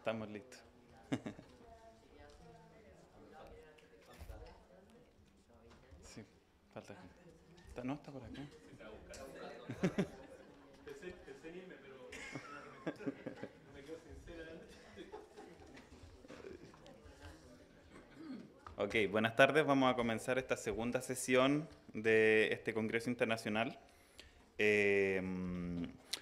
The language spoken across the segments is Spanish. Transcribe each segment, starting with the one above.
Estamos listos. Sí, falta gente. No, está por acá. Pensé en irme, pero me quedo sincera. Ok, buenas tardes. Vamos a comenzar esta segunda sesión de este Congreso Internacional.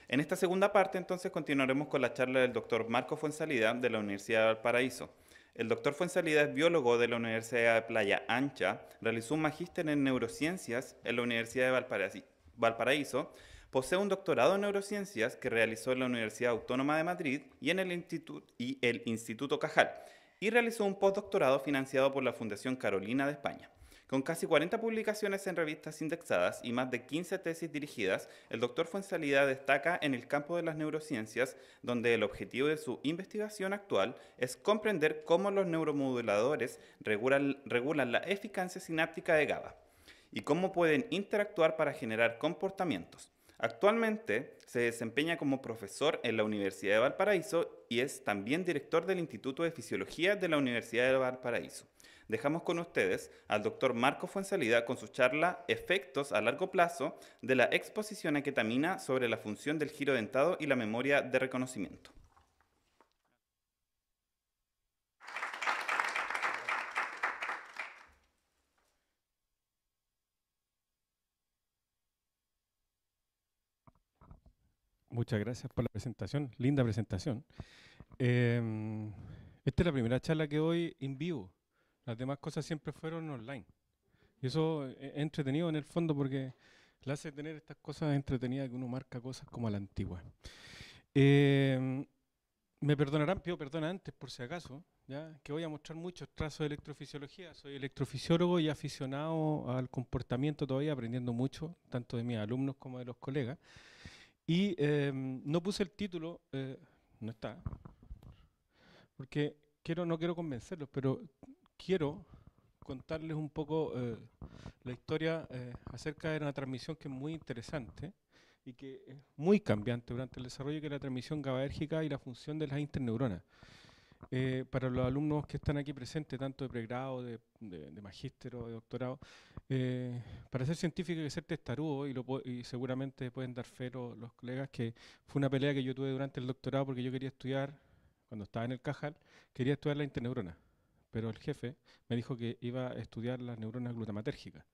En esta segunda parte, entonces, continuaremos con la charla del doctor Marco Fuenzalida de la Universidad de Valparaíso. El doctor Fuenzalida es biólogo de la Universidad de Playa Ancha, realizó un magíster en neurociencias en la Universidad de Valparaíso, posee un doctorado en neurociencias que realizó en la Universidad Autónoma de Madrid y en el Instituto Cajal, y realizó un postdoctorado financiado por la Fundación Carolina de España. Con casi 40 publicaciones en revistas indexadas y más de 15 tesis dirigidas, el doctor Fuenzalida destaca en el campo de las neurociencias, donde el objetivo de su investigación actual es comprender cómo los neuromoduladores regulan la eficacia sináptica de GABA y cómo pueden interactuar para generar comportamientos. Actualmente se desempeña como profesor en la Universidad de Valparaíso y es también director del Instituto de Fisiología de la Universidad de Valparaíso. Dejamos con ustedes al doctor Marco Fuenzalida con su charla Efectos a largo plazo de la exposición a ketamina sobre la función del giro dentado y la memoria de reconocimiento. Muchas gracias por la presentación, linda presentación. Esta es la primera charla que doy en vivo. Las demás cosas siempre fueron online. Y eso es entretenido en el fondo porque le hace tener estas cosas entretenidas que uno marca cosas como a la antigua. Me perdonarán, pido perdón antes por si acaso, ¿ya? Que voy a mostrar muchos trazos de electrofisiología. Soy electrofisiólogo y aficionado al comportamiento todavía, aprendiendo mucho, tanto de mis alumnos como de los colegas. Y no puse el título, no está, porque no quiero convencerlos, pero quiero contarles un poco la historia acerca de una transmisión que es muy interesante y que es muy cambiante durante el desarrollo, que es la transmisión GABAérgica y la función de las interneuronas. Para los alumnos que están aquí presentes, tanto de pregrado, de magíster o de doctorado, para ser científico hay que ser testarudo y seguramente pueden dar fe los colegas que fue una pelea que yo tuve durante el doctorado porque yo quería estudiar, cuando estaba en el Cajal, quería estudiar la interneurona, pero el jefe me dijo que iba a estudiar las neuronas glutamatérgicas.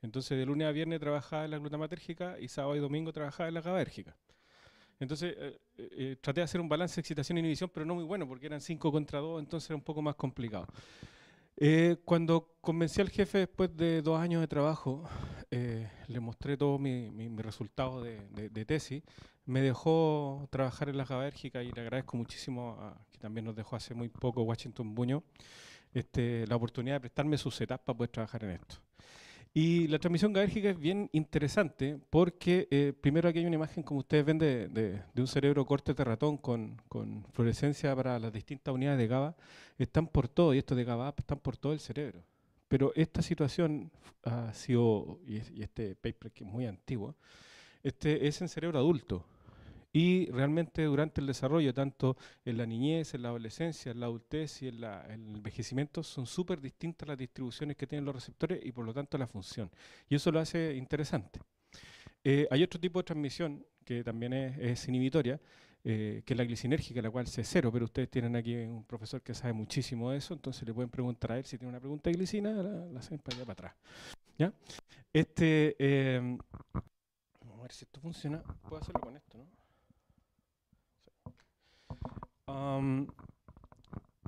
Entonces de lunes a viernes trabajaba en la glutamatérgica y sábado y domingo trabajaba en la GABAérgica. Entonces traté de hacer un balance de excitación e inhibición, pero no muy bueno, porque eran 5 contra 2, entonces era un poco más complicado. Cuando convencí al jefe después de 2 años de trabajo, le mostré todos mis resultados de tesis, me dejó trabajar en la GABAérgica y le agradezco muchísimo, que también nos dejó hace muy poco Washington Buño, la oportunidad de prestarme sus setup para poder trabajar en esto. Y la transmisión GABAérgica es bien interesante porque primero aquí hay una imagen, como ustedes ven, de un cerebro corte de ratón con fluorescencia para las distintas unidades de GABA. Están por todo, y estos de GABA están por todo el cerebro. Pero esta situación ha sido, y este paper que es muy antiguo, es en cerebro adulto. Y realmente durante el desarrollo, tanto en la niñez, en la adolescencia, en la adultez y en el envejecimiento, son súper distintas las distribuciones que tienen los receptores y por lo tanto la función. Y eso lo hace interesante. Hay otro tipo de transmisión que también es inhibitoria, que es la glicinérgica, la cual es cero, pero ustedes tienen aquí un profesor que sabe muchísimo de eso, entonces le pueden preguntar a él si tiene una pregunta de glicina, la hacen para allá para atrás. ¿Ya? Vamos a ver si esto funciona. Puedo hacerlo con esto, ¿no?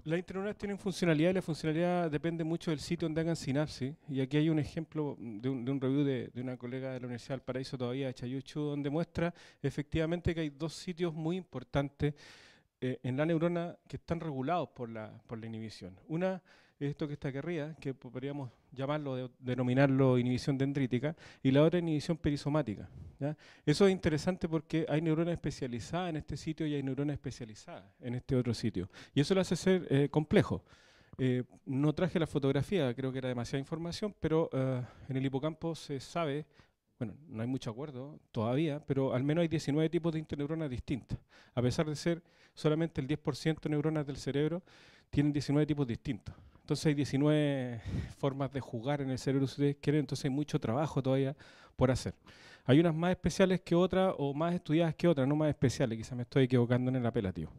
Las interneuronas tienen funcionalidad y la funcionalidad depende mucho del sitio donde hagan sinapsis. Y aquí hay un ejemplo de un review de una colega de la Universidad del Paraíso todavía, de Chayuchu, donde muestra efectivamente que hay 2 sitios muy importantes en la neurona que están regulados por la inhibición. Una es esto que está aquí arriba, que podríamos llamarlo, denominarlo inhibición dendrítica, y la otra inhibición perisomática. ¿Ya? Eso es interesante porque hay neuronas especializadas en este sitio y hay neuronas especializadas en este otro sitio. Y eso lo hace ser complejo. No traje la fotografía, creo que era demasiada información, pero en el hipocampo se sabe, bueno, no hay mucho acuerdo todavía, pero al menos hay 19 tipos de interneuronas distintas. A pesar de ser solamente el 10% de neuronas del cerebro, tienen 19 tipos distintos. Entonces hay 19 formas de jugar en el cerebro, si ustedes quieren, entonces hay mucho trabajo todavía por hacer. Hay unas más especiales que otras o más estudiadas que otras, no más especiales, quizás me estoy equivocando en el apelativo.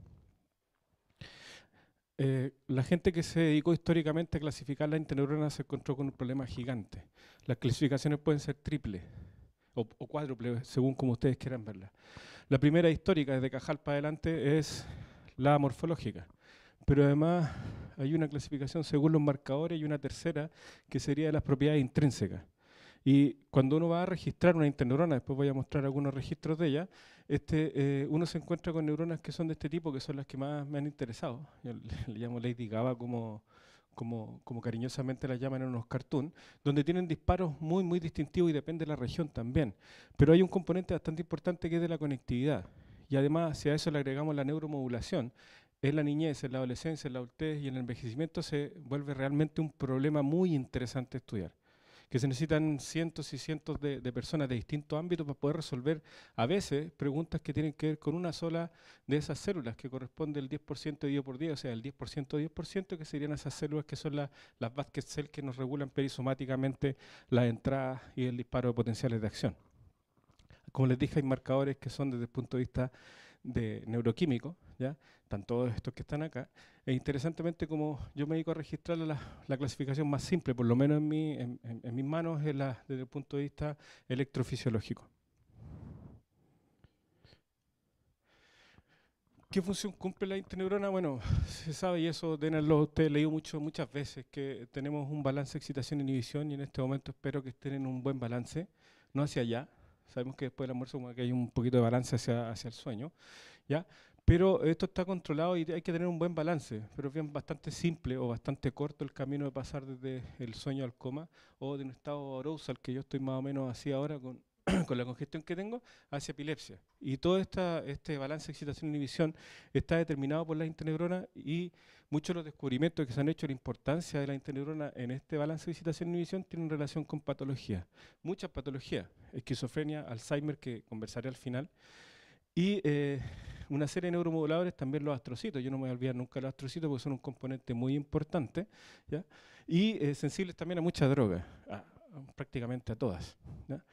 La gente que se dedicó históricamente a clasificar las interneuronas se encontró con un problema gigante. Las clasificaciones pueden ser triples o cuádruples, según como ustedes quieran verlas. La primera histórica, desde Cajal para adelante, es la morfológica. Pero además hay una clasificación según los marcadores y una tercera que sería de las propiedades intrínsecas. Y cuando uno va a registrar una interneurona, después voy a mostrar algunos registros de ella, uno se encuentra con neuronas que son de este tipo, que son las que más me han interesado. Yo le llamo Lady Gaga como cariñosamente la llaman en unos cartoons, donde tienen disparos muy, muy distintivos y depende de la región también. Pero hay un componente bastante importante que es de la conectividad. Y además, si a eso le agregamos la neuromodulación, en la niñez, en la adolescencia, en la adultez y en el envejecimiento se vuelve realmente un problema muy interesante de estudiar, que se necesitan cientos y cientos de personas de distintos ámbitos para poder resolver a veces preguntas que tienen que ver con una sola de esas células, que corresponde al 10% dividido por 10, o sea, el 10%, 10%, que serían esas células que son las basket cells que nos regulan perisomáticamente las entradas y el disparo de potenciales de acción. Como les dije, hay marcadores que son desde el punto de vista de neuroquímico, ¿ya? Están todos estos que están acá. E interesantemente, como yo me dedico a registrar la clasificación más simple, por lo menos en mis manos, es desde el punto de vista electrofisiológico. ¿Qué función cumple la interneurona? Bueno, se sabe, y eso deben haberlo ustedes leído muchas veces, que tenemos un balance de excitación-inhibición y en este momento espero que estén en un buen balance, no hacia allá. Sabemos que después del almuerzo como que hay un poquito de balance hacia el sueño, ¿ya? Pero esto está controlado y hay que tener un buen balance, pero es bien bastante simple o bastante corto el camino de pasar desde el sueño al coma o de un estado arousal, que yo estoy más o menos así ahora con, con la congestión que tengo, hacia epilepsia. Y todo este balance de excitación-inhibición está determinado por la interneurona y muchos de los descubrimientos que se han hecho de la importancia de la interneurona en este balance de excitación-inhibición tienen relación con patologías, muchas patologías, esquizofrenia, Alzheimer, que conversaré al final, y una serie de neuromoduladores, también los astrocitos. Yo no me voy a olvidar nunca de los astrocitos porque son un componente muy importante, ¿ya? Y sensibles también a muchas drogas, prácticamente a todas, ¿ya?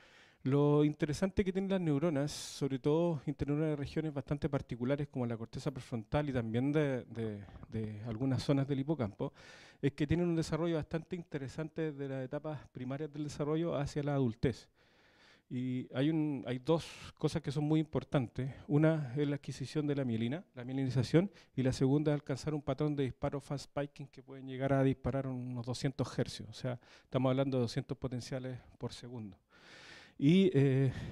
Lo interesante que tienen las neuronas, sobre todo interneuronas de regiones bastante particulares como la corteza prefrontal y también de algunas zonas del hipocampo, es que tienen un desarrollo bastante interesante desde las etapas primarias del desarrollo hacia la adultez. Y hay dos cosas que son muy importantes. Una es la adquisición de la mielina, la mielinización, y la segunda es alcanzar un patrón de disparo fast spiking que pueden llegar a disparar unos 200 hercios. O sea, estamos hablando de 200 potenciales por segundo. Y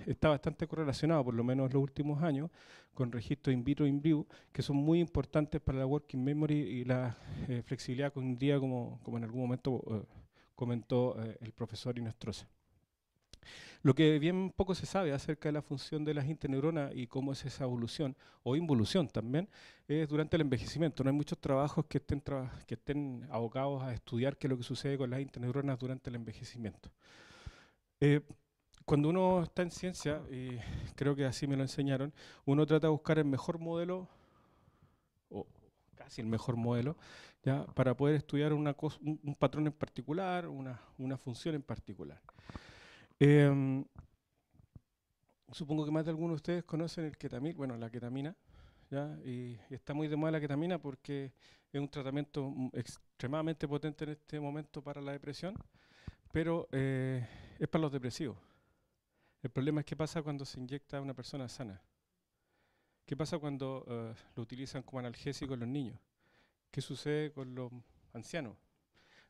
está bastante correlacionado, por lo menos en los últimos años, con registros in vitro e in vivo, que son muy importantes para la working memory y la flexibilidad cognitiva, como en algún momento comentó el profesor Inestrosa. Lo que bien poco se sabe acerca de la función de las interneuronas y cómo es esa evolución o involución también es durante el envejecimiento. No hay muchos trabajos que estén abocados a estudiar qué es lo que sucede con las interneuronas durante el envejecimiento. Cuando uno está en ciencia, y creo que así me lo enseñaron, uno trata de buscar el mejor modelo, o casi el mejor modelo, ¿ya? Para poder estudiar un patrón en particular, una función en particular. Supongo que más de algunos de ustedes conocen el ketamil, bueno, la ketamina, ¿ya? Y está muy de moda la ketamina porque es un tratamiento extremadamente potente en este momento para la depresión, pero es para los depresivos. El problema es qué pasa cuando se inyecta a una persona sana. ¿Qué pasa cuando lo utilizan como analgésico en los niños? ¿Qué sucede con los ancianos?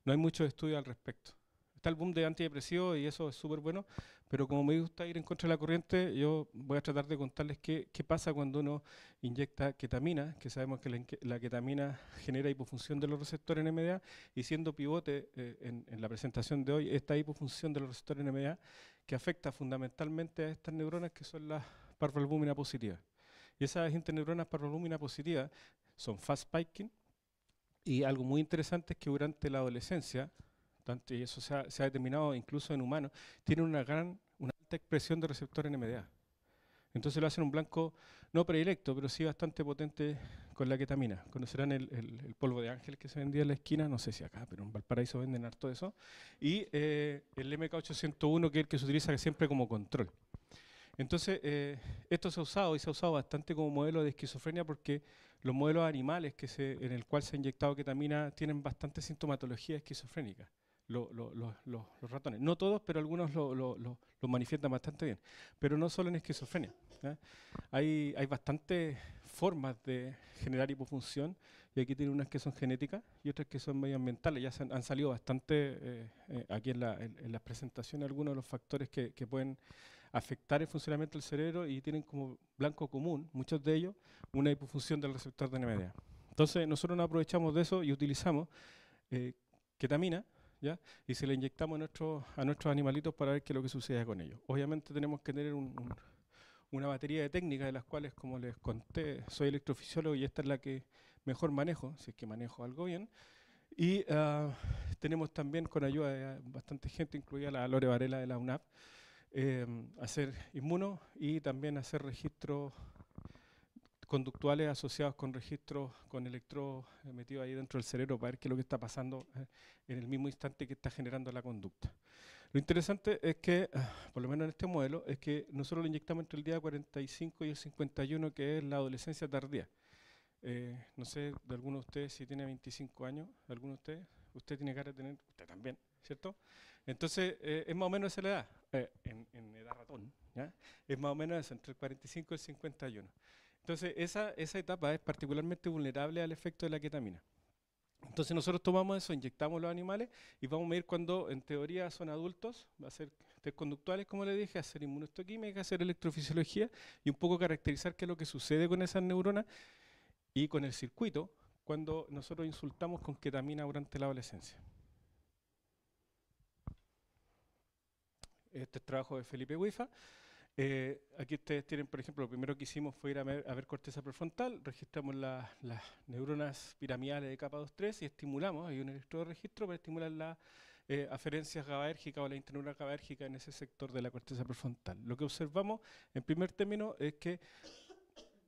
No hay muchos estudios al respecto. Está el boom de antidepresivos y eso es súper bueno, pero como me gusta ir en contra de la corriente, yo voy a tratar de contarles qué pasa cuando uno inyecta ketamina, que sabemos que la ketamina genera hipofunción de los receptores NMDA, y siendo pivote en la presentación de hoy, esta hipofunción de los receptores NMDA, que afecta fundamentalmente a estas neuronas que son las parvalbúmina positivas. Y esas interneuronas parvalbúmina positivas son fast spiking, y algo muy interesante es que durante la adolescencia, y eso se ha determinado incluso en humanos, tienen una alta alta expresión de receptor NMDA. Entonces lo hacen un blanco no predilecto, pero sí bastante potente con la ketamina. Conocerán el polvo de ángel que se vendía en la esquina, no sé si acá, pero en Valparaíso venden harto de eso. Y el MK801, que es el que se utiliza siempre como control. Entonces, esto se ha usado y se ha usado bastante como modelo de esquizofrenia porque los modelos animales en el cual se ha inyectado ketamina tienen bastante sintomatología esquizofrénica. Los ratones. No todos, pero algunos lo manifiestan bastante bien. Pero no solo en esquizofrenia. ¿Ya? Hay bastantes formas de generar hipofunción y aquí tienen unas que son genéticas y otras que son medioambientales. Ya han salido bastante aquí en las presentaciones algunos de los factores que pueden afectar el funcionamiento del cerebro y tienen como blanco común, muchos de ellos, una hipofunción del receptor de NMDA. Entonces nosotros nos aprovechamos de eso y utilizamos ketamina, ¿ya? Y se la inyectamos a nuestros animalitos para ver qué es lo que sucede con ellos. Obviamente tenemos que tener una batería de técnicas de las cuales, como les conté, soy electrofisiólogo y esta es la que mejor manejo, si es que manejo algo bien. Y tenemos también con ayuda de bastante gente, incluida la Lore Varela de la UNAP, hacer inmuno y también hacer registros conductuales asociados con registros con electrodos metidos ahí dentro del cerebro para ver qué es lo que está pasando en el mismo instante que está generando la conducta. Lo interesante es que, por lo menos en este modelo, es que nosotros lo inyectamos entre el día 45 y el 51, que es la adolescencia tardía. No sé de alguno de ustedes si tiene 25 años, de alguno de ustedes, usted tiene cara de tener, usted también, ¿cierto? Entonces, es más o menos esa la edad, en edad ratón, ¿ya? Es más o menos eso, entre el 45 y el 51. Entonces, esa etapa es particularmente vulnerable al efecto de la ketamina. Entonces nosotros tomamos eso, inyectamos los animales y vamos a medir cuando en teoría son adultos, va a ser test conductuales, como le dije, hacer inmunohistoquímica, hacer electrofisiología y un poco caracterizar qué es lo que sucede con esas neuronas y con el circuito cuando nosotros insultamos con ketamina durante la adolescencia. Este es trabajo de Felipe Huifa. Aquí ustedes tienen, por ejemplo, lo primero que hicimos fue ir a ver corteza prefrontal, registramos las neuronas piramidales de capa 2-3 y estimulamos, hay un electrodo de registro para estimular las aferencias GABAérgicas o la interneurona GABAérgica en ese sector de la corteza prefrontal. Lo que observamos, en primer término, es que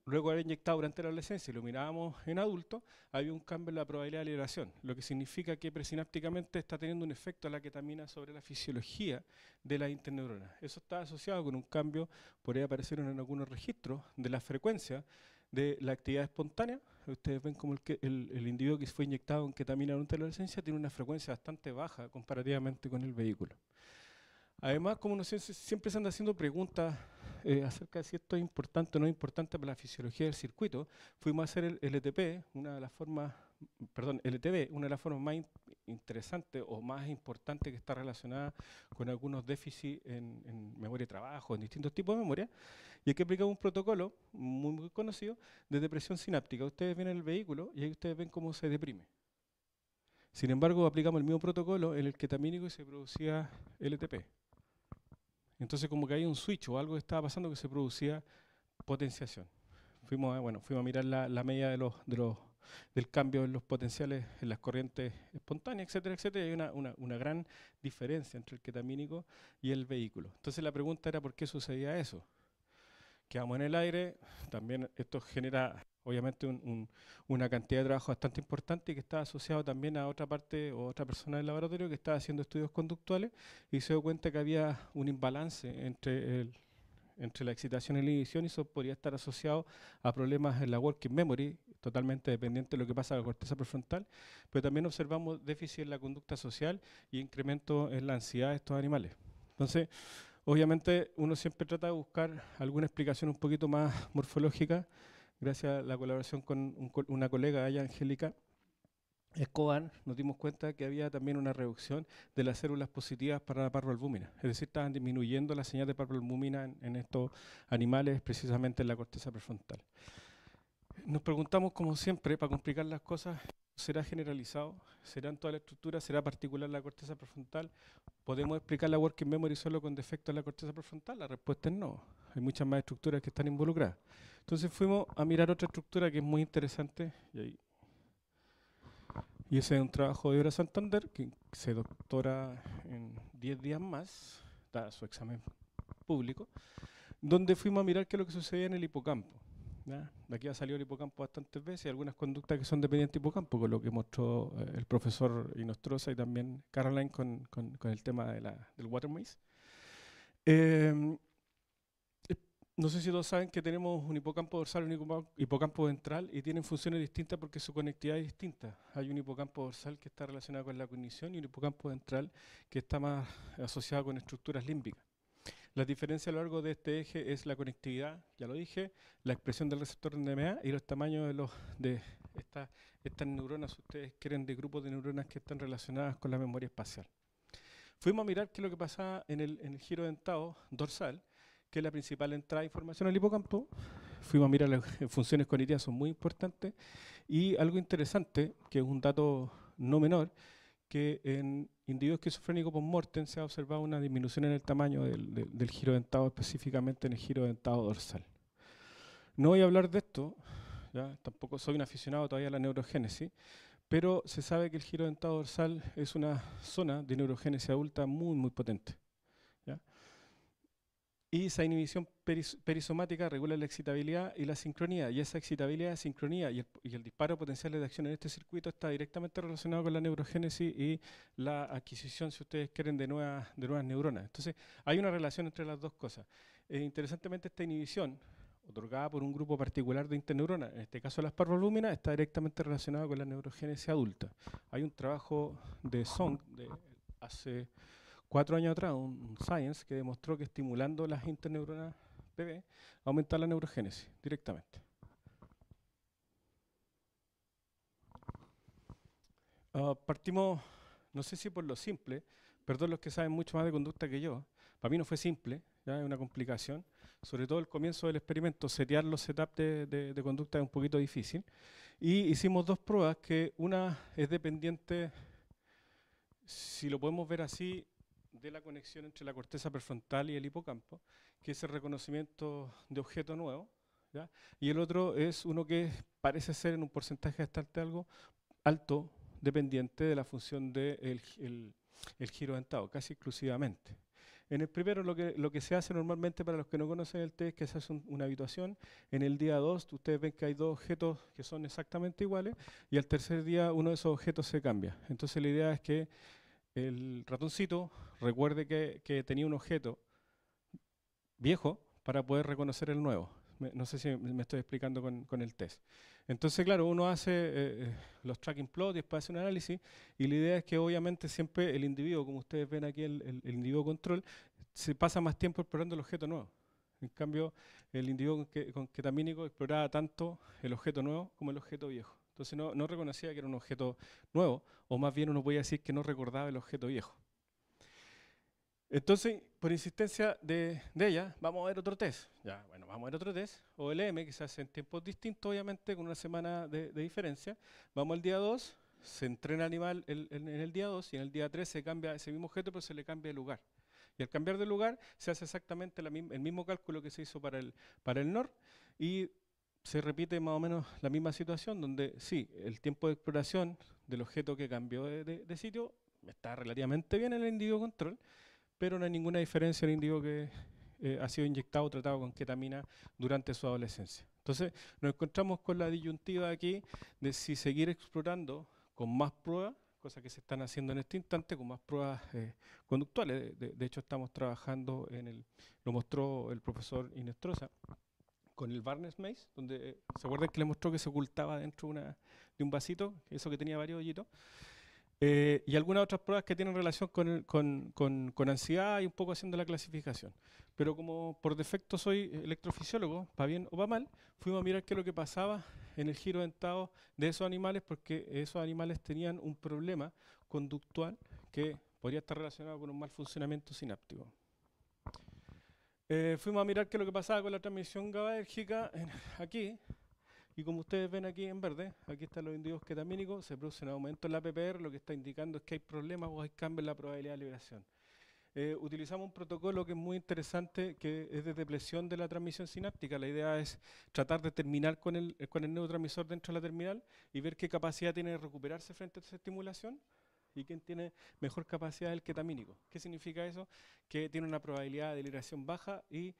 luego de haber inyectado durante la adolescencia y lo mirábamos en adultos, había un cambio en la probabilidad de liberación, lo que significa que presinápticamente está teniendo un efecto la ketamina sobre la fisiología de la interneurona. Eso está asociado con un cambio, por ahí aparecieron en algunos registros, de la frecuencia de la actividad espontánea. Ustedes ven como el individuo que fue inyectado con ketamina durante la adolescencia tiene una frecuencia bastante baja comparativamente con el vehículo. Además, como siempre se anda haciendo preguntas acerca de si esto es importante o no es importante para la fisiología del circuito, fuimos a hacer el LTP, una de las formas, perdón, LTB, una de las formas más interesantes o más importantes que está relacionada con algunos déficits en memoria de trabajo, en distintos tipos de memoria, y aquí aplicamos un protocolo muy conocido de depresión sináptica. Ustedes ven el vehículo y ahí ustedes ven cómo se deprime. Sin embargo, aplicamos el mismo protocolo en el ketamínico y se producía LTP. Entonces como que hay un switch o algo que estaba pasando que se producía potenciación. Fuimos a mirar la medida del cambio en los potenciales, en las corrientes espontáneas, etcétera, etcétera, y hay una gran diferencia entre el ketamínico y el vehículo. Entonces la pregunta era por qué sucedía eso. Quedamos en el aire, también esto genera obviamente una cantidad de trabajo bastante importante y que está asociado también a otra parte o otra persona del laboratorio que estaba haciendo estudios conductuales y se dio cuenta que había un imbalance entre la excitación y la inhibición y eso podría estar asociado a problemas en la working memory, totalmente dependiente de lo que pasa con la corteza prefrontal, pero también observamos déficit en la conducta social y incremento en la ansiedad de estos animales. Entonces, obviamente uno siempre trata de buscar alguna explicación un poquito más morfológica, gracias a la colaboración con una colega, ella, Angélica Escobar, nos dimos cuenta que había también una reducción de las células positivas para la parvalbúmina, es decir, estaban disminuyendo la señal de parvalbúmina en estos animales, precisamente en la corteza prefrontal. Nos preguntamos, como siempre, para complicar las cosas, ¿será generalizado? ¿Será en toda la estructura? ¿Será particular la corteza prefrontal? ¿Podemos explicar la working memory solo con defectos en la corteza prefrontal? La respuesta es no. Hay muchas más estructuras que están involucradas. Entonces fuimos a mirar otra estructura que es muy interesante. Y ese es un trabajo de Ibra Santander, que se doctora en 10 días más. Da su examen público, donde fuimos a mirar qué es lo que sucedía en el hipocampo. ¿Ya? De aquí ha salido el hipocampo bastantes veces, y algunas conductas que son dependientes del hipocampo, con lo que mostró el profesor Inostroza y también Caroline con el tema del water maze. Eh, no sé si todos saben que tenemos un hipocampo dorsal y un hipocampo ventral, y tienen funciones distintas porque su conectividad es distinta. Hay un hipocampo dorsal que está relacionado con la cognición y un hipocampo ventral que está más asociado con estructuras límbicas. La diferencia a lo largo de este eje es la conectividad, ya lo dije, la expresión del receptor NMDA y los tamaños de estas neuronas, si ustedes quieren, de grupos de neuronas que están relacionadas con la memoria espacial. Fuimos a mirar qué es lo que pasa en el giro dentado dorsal, que es la principal entrada de información al hipocampo. Fuimos a mirar las funciones cognitivas, son muy importantes, y algo interesante, que es un dato no menor, que en individuos esquizofrénicos post-mortem se ha observado una disminución en el tamaño del giro dentado, específicamente en el giro dentado dorsal. No voy a hablar de esto, ¿ya? Tampoco soy un aficionado todavía a la neurogénesis, pero se sabe que el giro dentado dorsal es una zona de neurogénesis adulta muy, muy potente, ¿ya? Y esa inhibición perisomática regula la excitabilidad y la sincronía, y esa excitabilidad, sincronía y el disparo potencial de acción en este circuito está directamente relacionado con la neurogénesis y la adquisición, si ustedes quieren, de nuevas neuronas. Entonces, hay una relación entre las dos cosas. Interesantemente, esta inhibición, otorgada por un grupo particular de interneuronas, en este caso las parvolúminas, está directamente relacionada con la neurogénesis adulta. Hay un trabajo de Song de hace 4 años atrás, un Science, que demostró que estimulando las interneuronas PB aumenta la neurogénesis directamente. Partimos, no sé si por lo simple, perdón los que saben mucho más de conducta que yo, para mí no fue simple, ya es una complicación, sobre todo el comienzo del experimento, setear los setups de conducta es un poquito difícil, y hicimos 2 pruebas, que una es dependiente, si lo podemos ver así, de la conexión entre la corteza prefrontal y el hipocampo, que es el reconocimiento de objeto nuevo, ¿ya? Y el otro es uno que parece ser en un porcentaje bastante alto, dependiente de la función del el giro dentado, casi exclusivamente. En el primero lo que se hace normalmente, para los que no conocen el test, es que se hace una habituación. En el día 2 ustedes ven que hay 2 objetos que son exactamente iguales, y al tercer día uno de esos objetos se cambia. Entonces la idea es que el ratoncito recuerde que tenía un objeto viejo para poder reconocer el nuevo. No sé si me estoy explicando con el test. Entonces, claro, uno hace los tracking plots y después hace un análisis, y la idea es que obviamente siempre el individuo, como ustedes ven aquí, el individuo control, se pasa más tiempo explorando el objeto nuevo. En cambio, el individuo con ketamínico exploraba tanto el objeto nuevo como el objeto viejo. Entonces no reconocía que era un objeto nuevo, o más bien uno podía decir que no recordaba el objeto viejo. Entonces, por insistencia de ella, vamos a ver otro test. Ya, bueno, vamos a ver otro test, OLM, que se hace en tiempos distintos, obviamente, con una semana de diferencia. Vamos al día 2, se entrena el animal en el día 2, y en el día 3 se cambia ese mismo objeto, pero se le cambia de lugar. Y al cambiar de lugar, se hace exactamente el mismo cálculo que se hizo para el NOR, y se repite más o menos la misma situación, donde sí, el tiempo de exploración del objeto que cambió de sitio está relativamente bien en el individuo control, pero no hay ninguna diferencia en el individuo que ha sido inyectado o tratado con ketamina durante su adolescencia. Entonces, nos encontramos con la disyuntiva aquí de si seguir explorando con más pruebas, cosas que se están haciendo en este instante, con más pruebas conductuales. De hecho, estamos trabajando lo mostró el profesor Inestrosa, con el Barnes Maze, donde se acuerdan que le mostró que se ocultaba dentro de un vasito, eso que tenía varios hoyitos. Y algunas otras pruebas que tienen relación con ansiedad, y un poco haciendo la clasificación. Pero como por defecto soy electrofisiólogo, para bien o para mal, fuimos a mirar qué es lo que pasaba en el giro dentado de esos animales, porque esos animales tenían un problema conductual que podría estar relacionado con un mal funcionamiento sináptico. Fuimos a mirar qué es lo que pasaba con la transmisión GABAérgica aquí. Y como ustedes ven aquí en verde, aquí están los individuos ketamínicos, se produce un aumento en la PPR, lo que está indicando es que hay problemas o hay cambios en la probabilidad de liberación. Utilizamos un protocolo que es muy interesante, que es de depresión de la transmisión sináptica. La idea es tratar de terminar con el neurotransmisor dentro de la terminal y ver qué capacidad tiene de recuperarse frente a esa estimulación. y quién tiene mejor capacidad el ketamínico. ¿Qué significa eso? Que tiene una probabilidad de deliración baja y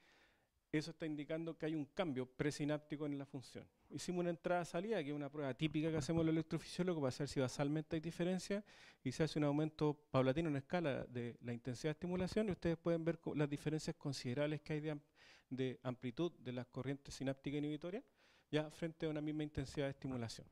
eso está indicando que hay un cambio presináptico en la función. Hicimos una entrada-salida, que es una prueba típica que hacemos los electrofisiólogos para saber si basalmente hay diferencia, y se hace un aumento paulatino en escala de la intensidad de estimulación, y ustedes pueden ver las diferencias considerables que hay de amplitud de las corrientes sinápticas inhibitorias, ya frente a una misma intensidad de estimulación.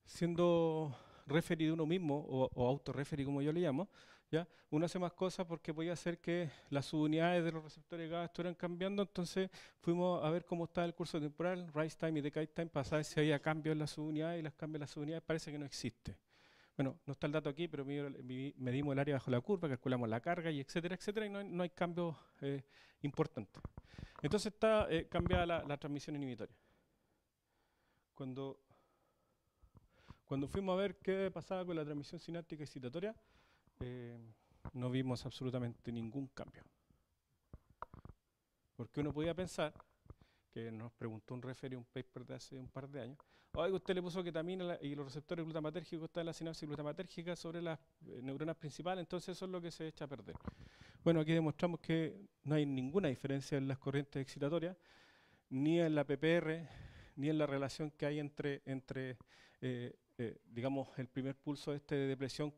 Siendo referee de uno mismo, o autorreferee como yo le llamo, ¿ya? Uno hace más cosas porque podía hacer que las subunidades de los receptores GABA estuvieran cambiando, entonces fuimos a ver cómo está el curso temporal, rise time y decay time, para saber si había cambios en las subunidades, y los cambios en las subunidades parece que no existe. Bueno, no está el dato aquí, pero medimos el área bajo la curva, calculamos la carga, y etcétera, etcétera, y no hay cambios importantes. Entonces está cambiada la transmisión inhibitoria. Cuando fuimos a ver qué pasaba con la transmisión sináptica excitatoria, no vimos absolutamente ningún cambio. Porque uno podía pensar, que nos preguntó un referee, un paper de hace un par de años, oiga, usted le puso ketamina y los receptores glutamatérgicos están en la sinapsis glutamatérgica sobre las neuronas principales, entonces eso es lo que se echa a perder. Bueno, aquí demostramos que no hay ninguna diferencia en las corrientes excitatorias, ni en la PPR, ni en la relación que hay entre digamos, el primer pulso de depresión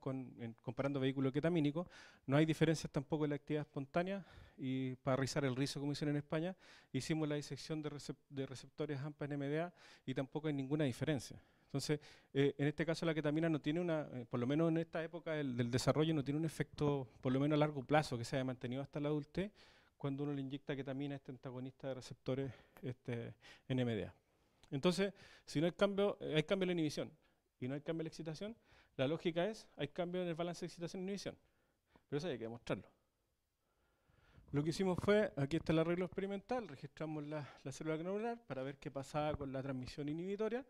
comparando vehículo ketamínico. No hay diferencias tampoco en la actividad espontánea, y para rizar el rizo, como dicen en España, hicimos la disección de receptores AMPA-NMDA y tampoco hay ninguna diferencia. Entonces, en este caso la ketamina no tiene por lo menos en esta época del desarrollo, no tiene un efecto, por lo menos a largo plazo, que se haya mantenido hasta la adultez, cuando uno le inyecta ketamina a este antagonista de receptores NMDA. Entonces, si no hay cambio en la inhibición y no hay cambio en la excitación, la lógica es, hay cambio en el balance de excitación-inhibición. Pero eso hay que demostrarlo. Lo que hicimos fue, aquí está el arreglo experimental, registramos la célula granular para ver qué pasaba con la transmisión inhibitoria.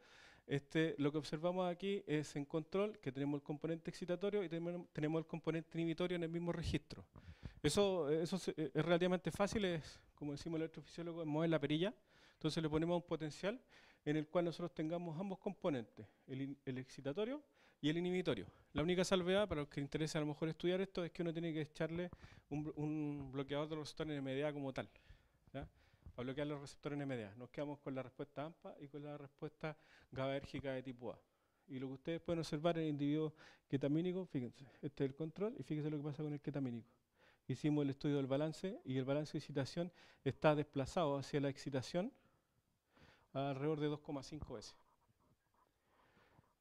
Lo que observamos aquí es en control, que tenemos el componente excitatorio y tenemos el componente inhibitorio en el mismo registro. Eso es relativamente fácil, es, como decimos los electrofisiólogos, es mover la perilla. Entonces le ponemos un potencial en el cual nosotros tengamos ambos componentes, el excitatorio y el inhibitorio. La única salvedad, para los que les interesa a lo mejor estudiar esto, es que uno tiene que echarle un bloqueador de los receptores NMDA como tal, ¿ya? Para bloquear los receptores NMDA. Nos quedamos con la respuesta AMPA y con la respuesta GABAérgica de tipo A. Y lo que ustedes pueden observar en el individuo ketamínico, fíjense, este es el control, y fíjense lo que pasa con el ketamínico. Hicimos el estudio del balance, y el balance de excitación está desplazado hacia la excitación alrededor de 2,5 veces.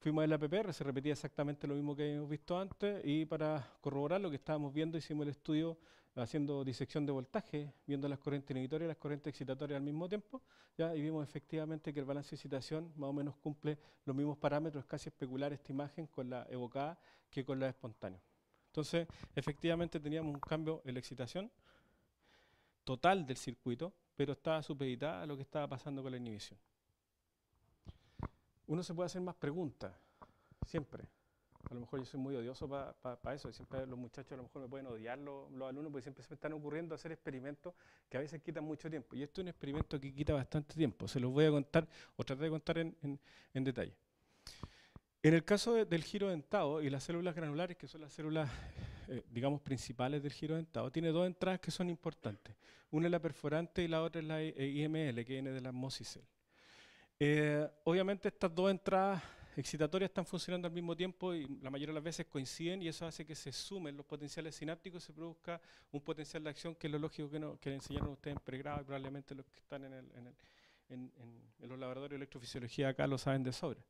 Fuimos a la PPR, se repetía exactamente lo mismo que hemos visto antes, y para corroborar lo que estábamos viendo hicimos el estudio haciendo disección de voltaje, viendo las corrientes inhibitorias y las corrientes excitatorias al mismo tiempo, ¿ya? Y vimos efectivamente que el balance de excitación más o menos cumple los mismos parámetros, es casi especular esta imagen con la evocada que con la espontánea. Entonces, efectivamente teníamos un cambio en la excitación total del circuito, pero estaba supeditada a lo que estaba pasando con la inhibición. Uno se puede hacer más preguntas, siempre. A lo mejor yo soy muy odioso para eso, y siempre los muchachos a lo mejor me pueden odiar los alumnos, porque siempre se me están ocurriendo hacer experimentos que a veces quitan mucho tiempo. Y esto es un experimento que quita bastante tiempo, se los voy a contar, o tratar de contar en detalle. En el caso del giro dentado y las células granulares, que son las células, digamos, principales del giro dentado, tiene dos entradas que son importantes. Una es la perforante y la otra es la IML, que viene de la mosicel. Obviamente estas dos entradas excitatorias están funcionando al mismo tiempo y la mayoría de las veces coinciden, y eso hace que se sumen los potenciales sinápticos y se produzca un potencial de acción, que es lo lógico que le enseñaron ustedes en pregrado, y probablemente los que están en los laboratorios de electrofisiología acá lo saben de sobra.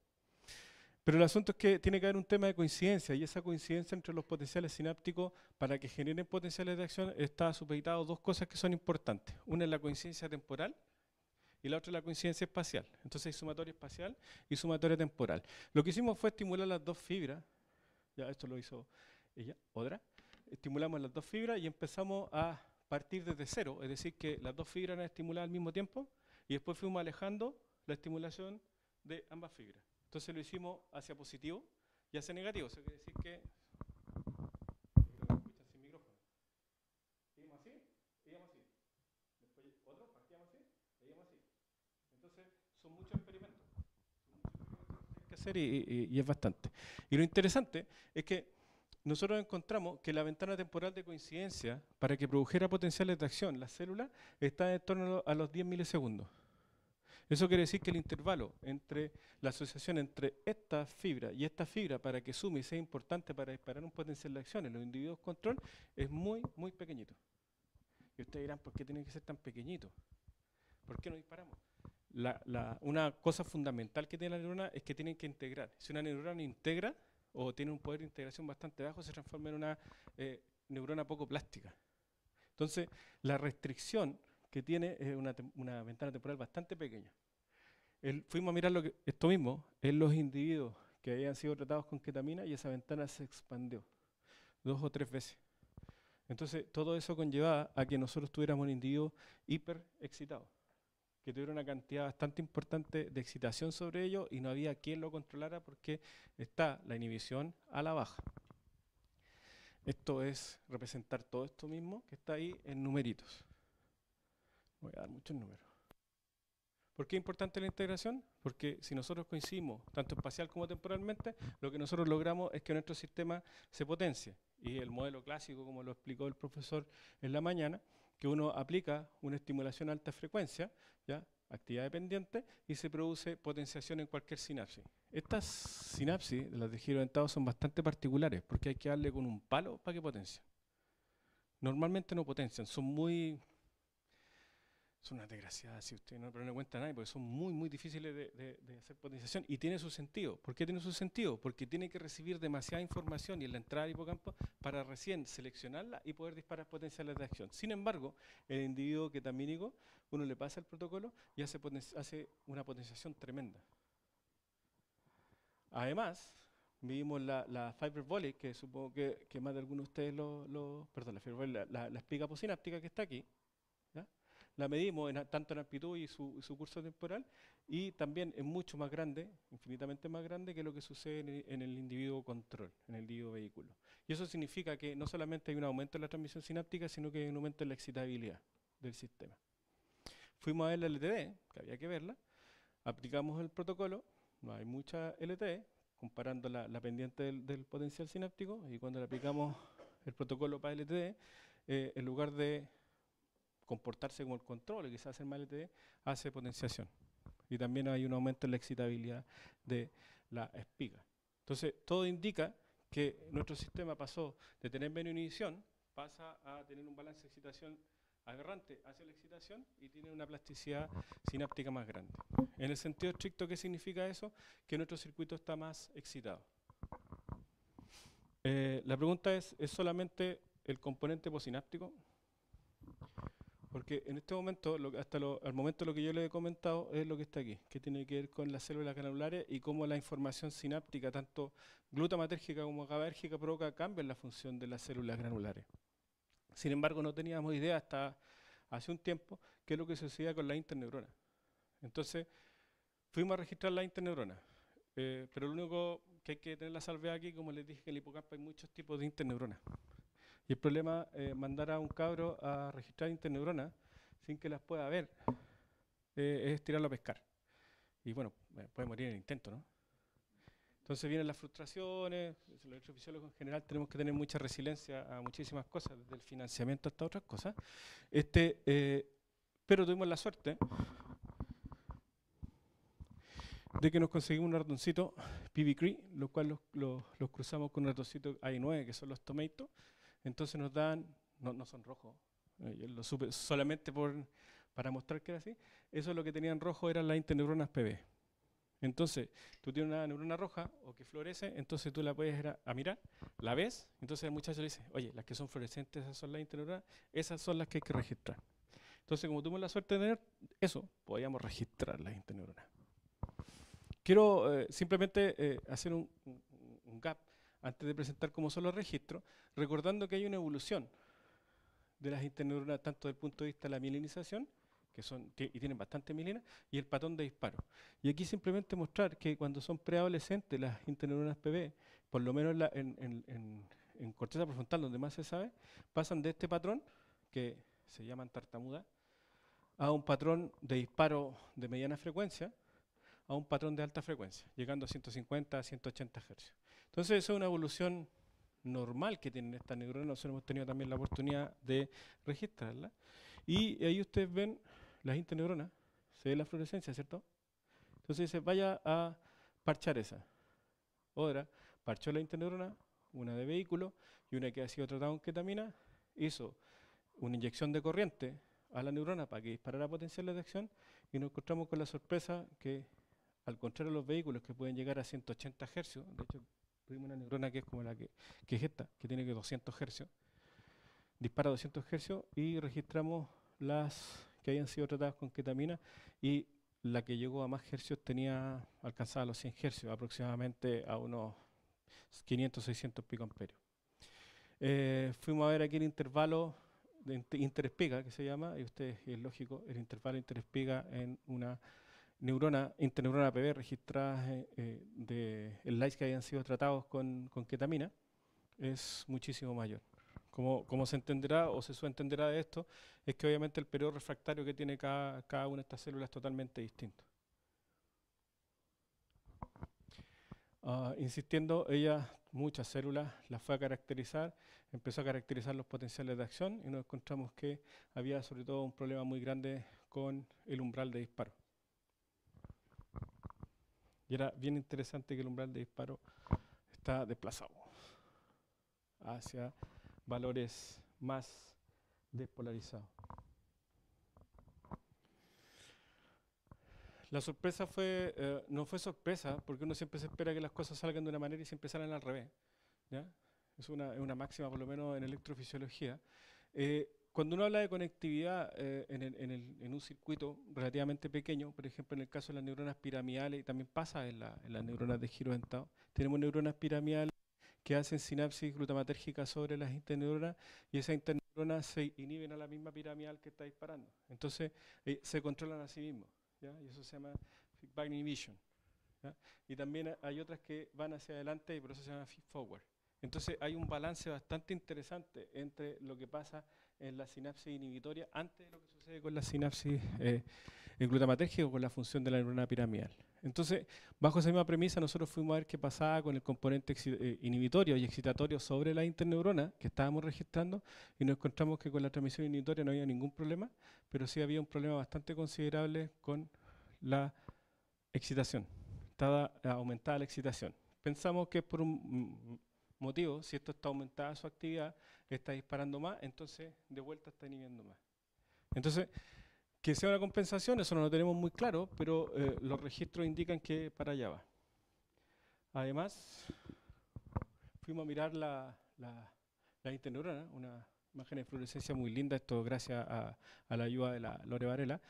Pero el asunto es que tiene que haber un tema de coincidencia, y esa coincidencia entre los potenciales sinápticos para que generen potenciales de acción está supeditado a dos cosas que son importantes. Una es la coincidencia temporal y la otra es la coincidencia espacial. Entonces hay sumatoria espacial y sumatoria temporal. Lo que hicimos fue estimular las dos fibras, ya esto lo hizo ella, otra. Estimulamos las dos fibras y empezamos a partir desde cero, es decir, que las dos fibras eran estimuladas al mismo tiempo, y después fuimos alejando la estimulación de ambas fibras. Entonces lo hicimos hacia positivo y hacia negativo. Eso quiere decir que... escuchan sin micrófono. Íbamos así, íbamos así. Después otro, partíamos así, íbamos así. Entonces son muchos experimentos. Son muchos experimentos que hay que hacer y es bastante. Y lo interesante es que nosotros encontramos que la ventana temporal de coincidencia para que produjera potenciales de acción la célula está en torno a los 10 milisegundos. Eso quiere decir que el intervalo entre la asociación entre esta fibra y esta fibra para que sume y sea importante para disparar un potencial de acción en los individuos control es muy, muy pequeñito. Y ustedes dirán, ¿por qué tiene que ser tan pequeñito? ¿Por qué no disparamos? Una cosa fundamental que tiene la neurona es que tienen que integrar. Si una neurona integra o tiene un poder de integración bastante bajo, se transforma en una neurona poco plástica. Entonces, la restricción que tiene es una ventana temporal bastante pequeña. Fuimos a mirar esto mismo en los individuos que habían sido tratados con ketamina y esa ventana se expandió 2 o 3 veces. Entonces, todo eso conllevaba a que nosotros tuviéramos un individuo hiper excitado, que tuviera una cantidad bastante importante de excitación sobre ello y no había quien lo controlara porque está la inhibición a la baja. Esto es representar todo esto mismo que está ahí en numeritos. Voy a dar muchos números. ¿Por qué es importante la integración? Porque si nosotros coincidimos, tanto espacial como temporalmente, lo que nosotros logramos es que nuestro sistema se potencie. Y el modelo clásico, como lo explicó el profesor en la mañana, que uno aplica una estimulación a alta frecuencia, ¿ya? Actividad dependiente, y se produce potenciación en cualquier sinapsis. Estas sinapsis de las de giro dentado son bastante particulares, porque hay que darle con un palo para que potencien. Normalmente no potencian, son una desgraciada, si usted no, pero no cuenta a nadie, porque son muy, muy difíciles de hacer potenciación y tiene su sentido. ¿Por qué tiene su sentido? Porque tiene que recibir demasiada información y en la entrada al hipocampo para recién seleccionarla y poder disparar potenciales de acción. Sin embargo, el individuo ketamínico, uno le pasa el protocolo y hace una potenciación tremenda. Además, vimos la fibrobolic, que supongo que más de algunos de ustedes perdón, la fibrobolic, la espiga posináptica que está aquí, ¿ya? La medimos tanto en amplitud y su curso temporal, y también es mucho más grande, infinitamente más grande que lo que sucede en el individuo control, en el individuo vehículo. Y eso significa que no solamente hay un aumento en la transmisión sináptica, sino que hay un aumento en la excitabilidad del sistema. Fuimos a ver la LTD, que había que verla, aplicamos el protocolo, no hay mucha LTD, comparando la pendiente del potencial sináptico, y cuando le aplicamos el protocolo para LTD, en lugar de comportarse como el control y quizás hacer más LTD, hace potenciación. Y también hay un aumento en la excitabilidad de la espiga. Entonces, todo indica que nuestro sistema pasó de tener menos inhibición, pasa a tener un balance de excitación aberrante hacia la excitación y tiene una plasticidad sináptica más grande. En el sentido estricto, ¿qué significa eso? Que nuestro circuito está más excitado. La pregunta ¿es solamente el componente posináptico? Porque en este momento, al momento lo que yo le he comentado es lo que está aquí, que tiene que ver con las células granulares y cómo la información sináptica, tanto glutamatérgica como GABAérgica, provoca cambios en la función de las células granulares. Sin embargo, no teníamos idea hasta hace un tiempo qué es lo que sucedía con la interneurona. Entonces, fuimos a registrar la interneurona. Pero lo único que hay que tener la salvedad aquí, como les dije, que en el hipocampo hay muchos tipos de interneuronas. Y el problema es mandar a un cabro a registrar interneuronas sin que las pueda ver, es tirarlo a pescar. Y bueno, puede morir en el intento, ¿no? Entonces vienen las frustraciones, los electrofisiólogos en general tenemos que tener mucha resiliencia a muchísimas cosas, desde el financiamiento hasta otras cosas. Pero tuvimos la suerte de que nos conseguimos un ratoncito PB-Cree, lo cual los cruzamos con un ratoncito AI9, que son los tomatos. Entonces nos dan, no son rojos, yo lo supe solamente para mostrar que era así. Eso lo que tenían rojo eran las interneuronas PB. Entonces, tú tienes una neurona roja o que florece, entonces tú la puedes ir a mirar, la ves, entonces el muchacho le dice, oye, las que son fluorescentes, esas son las interneuronas, esas son las que hay que registrar. Entonces, como tuvimos la suerte de tener eso, podíamos registrar las interneuronas. Quiero simplemente hacer un gap antes de presentar cómo son los registros, recordando que hay una evolución de las interneuronas, tanto desde el punto de vista de la mielinización, y tienen bastante mielina, y el patrón de disparo. Y aquí simplemente mostrar que cuando son preadolescentes las interneuronas PB, por lo menos en corteza prefrontal, donde más se sabe, pasan de este patrón, que se llaman tartamuda, a un patrón de disparo de mediana frecuencia, a un patrón de alta frecuencia, llegando a 150 a 180 Hz. Entonces, eso es una evolución normal que tienen estas neuronas. Nosotros hemos tenido también la oportunidad de registrarla. Y ahí ustedes ven las interneuronas, se ve la fluorescencia, ¿cierto? Entonces dice, vaya a parchar esa. Otra, parchó la interneurona, una de vehículo y una que ha sido tratada con ketamina, hizo una inyección de corriente a la neurona para que disparara potenciales de acción y nos encontramos con la sorpresa que, al contrario de los vehículos que pueden llegar a 180 Hz, de hecho, tuvimos una neurona que es como la que es esta, que tiene que 200 Hz, dispara 200 Hz y registramos las que habían sido tratadas con ketamina y la que llegó a más hercios alcanzaba los 100 hercios, aproximadamente a unos 500, 600 picoamperios. Fuimos a ver aquí el intervalo de interespiga, que se llama, y es lógico, el intervalo interespiga en una interneurona PB registrada de slides que habían sido tratados con ketamina, es muchísimo mayor. Como se entenderá o se subentenderá de esto, es que obviamente el periodo refractario que tiene cada una de estas células es totalmente distinto. Insistiendo, ella muchas células las fue a caracterizar, empezó a caracterizar los potenciales de acción y nos encontramos que había sobre todo un problema muy grande con el umbral de disparo. Y era bien interesante que el umbral de disparo está desplazado hacia valores más despolarizados. La sorpresa no fue sorpresa, porque uno siempre se espera que las cosas salgan de una manera y siempre salen al revés, ¿ya? Es una máxima, por lo menos en electrofisiología. Cuando uno habla de conectividad en un circuito relativamente pequeño, por ejemplo en el caso de las neuronas piramidales, y también pasa en las neuronas de giro dentado, tenemos neuronas piramidales que hacen sinapsis glutamatérgica sobre las interneuronas y esas interneuronas se inhiben a la misma piramidal que está disparando. Entonces se controlan a sí mismos, ¿ya? Y eso se llama feedback inhibition, ¿ya? Y también hay otras que van hacia adelante y por eso se llama feed forward. Entonces hay un balance bastante interesante entre lo que pasa en la sinapsis inhibitoria antes de lo que sucede con la sinapsis glutamatérgica o con la función de la neurona piramidal. Entonces, bajo esa misma premisa, nosotros fuimos a ver qué pasaba con el componente inhibitorio y excitatorio sobre la interneurona que estábamos registrando y nos encontramos que con la transmisión inhibitoria no había ningún problema, pero sí había un problema bastante considerable con la excitación. Estaba aumentada la excitación. Pensamos que es por un motivo, si esto está aumentada su actividad, está disparando más, entonces de vuelta está inhibiendo más. Entonces, que sea una compensación, eso no lo tenemos muy claro, pero los registros indican que para allá va. Además, fuimos a mirar la interneurona, una imagen de fluorescencia muy linda, esto gracias a la ayuda de la Lore Varela.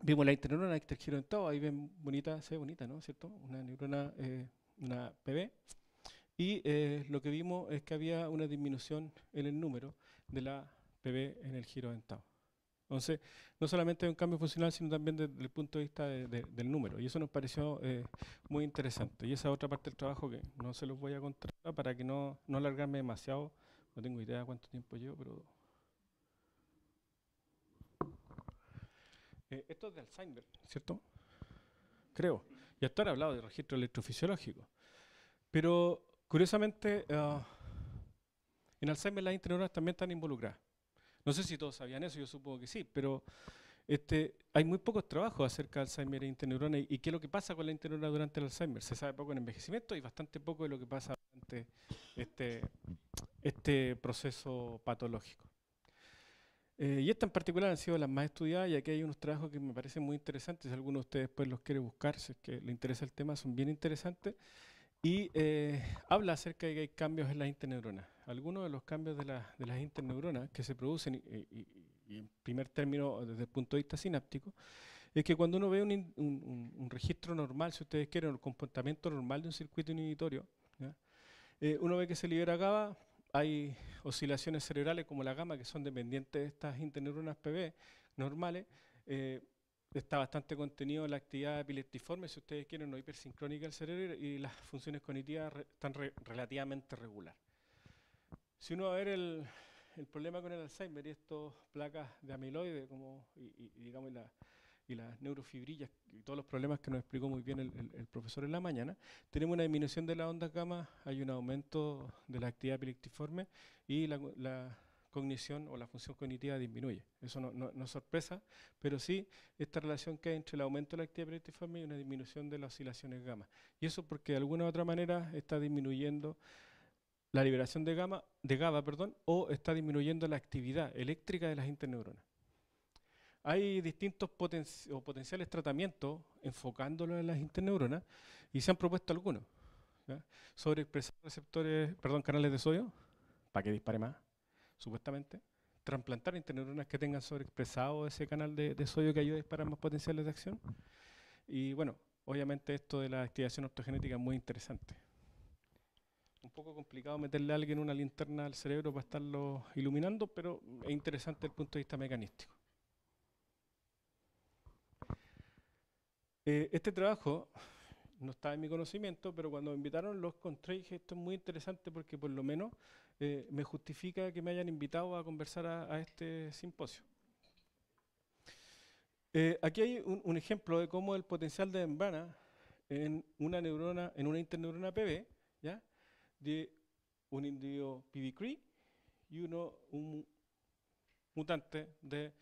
Vimos la interneurona de giro dentado, ahí ven bonita, se ve bonita, ¿no? ¿Cierto? Una neurona, una PB. Y lo que vimos es que había una disminución en el número de la PB en el giro dentado. Entonces, no solamente hay un cambio funcional, sino también desde el punto de vista del número. Y eso nos pareció muy interesante. Y esa es otra parte del trabajo que no se los voy a contar para que no alargarme demasiado. No tengo idea de cuánto tiempo llevo, pero... esto es de Alzheimer, ¿cierto? Creo. Y hasta ahora he hablado de registro electrofisiológico. Pero, curiosamente, en Alzheimer las interneuronas también están involucradas. No sé si todos sabían eso, yo supongo que sí, pero hay muy pocos trabajos acerca de Alzheimer e interneurona y qué es lo que pasa con la interneurona durante el Alzheimer. Se sabe poco en envejecimiento y bastante poco de lo que pasa durante este proceso patológico. Y estas en particular han sido las más estudiadas y aquí hay unos trabajos que me parecen muy interesantes. Si alguno de ustedes después los quiere buscar, si es que le interesa el tema, son bien interesantes. Y habla acerca de que hay cambios en las interneuronas. Algunos de los cambios de las interneuronas que se producen, y en primer término desde el punto de vista sináptico, es que cuando uno ve un registro normal, si ustedes quieren, el comportamiento normal de un circuito inhibitorio, ¿ya? Uno ve que se libera GABA, hay oscilaciones cerebrales como la gamma que son dependientes de estas interneuronas PB normales, está bastante contenido en la actividad epileptiforme, si ustedes quieren, no hipersincrónica del cerebro y las funciones cognitivas están relativamente regular. Si uno va a ver el problema con el Alzheimer y estas placas de amiloide digamos, y las neurofibrillas y todos los problemas que nos explicó muy bien el profesor en la mañana, tenemos una disminución de las ondas gamma, hay un aumento de la actividad epileptiforme y la cognición o la función cognitiva disminuye. Eso no es sorpresa, pero sí esta relación que hay entre el aumento de la actividad epileptiforme y una disminución de las oscilaciones gamma. Y eso porque de alguna u otra manera está disminuyendo la liberación de GABA, perdón, o está disminuyendo la actividad eléctrica de las interneuronas. Hay distintos potenciales tratamientos enfocándolo en las interneuronas y se han propuesto algunos. ¿Ya? Sobreexpresar receptores, perdón, canales de sodio, para que dispare más, supuestamente. Trasplantar interneuronas que tengan sobreexpresado ese canal de sodio que ayude a disparar más potenciales de acción. Y bueno, obviamente esto de la activación optogenética es muy interesante. Un poco complicado meterle a alguien una linterna al cerebro para estarlo iluminando, pero es interesante desde el punto de vista mecanístico. Este trabajo no estaba en mi conocimiento, pero cuando me invitaron los encontré y dije, esto es muy interesante porque por lo menos me justifica que me hayan invitado a conversar a este simposio. Aquí hay un ejemplo de cómo el potencial de membrana en una neurona, en una interneurona PB, ¿ya? De un individuo PB-CRE y un mutante de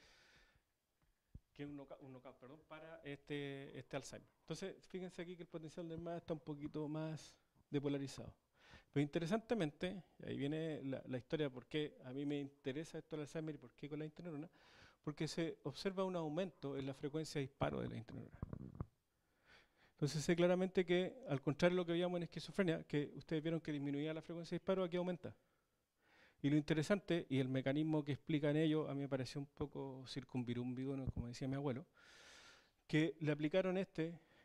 que es un knockout, perdón, para este Alzheimer. Entonces, fíjense aquí que el potencial de membrana está un poquito más depolarizado. Pero interesantemente, y ahí viene la historia de por qué a mí me interesa esto del Alzheimer y por qué con la interneurona, porque se observa un aumento en la frecuencia de disparo de la interneurona. Entonces sé claramente que, al contrario de lo que veíamos en esquizofrenia, que ustedes vieron que disminuía la frecuencia de disparo, aquí aumenta. Y lo interesante, y el mecanismo que explica en ello, a mí me pareció un poco circunvirúmbigo, ¿no? Como decía mi abuelo, que le aplicaron el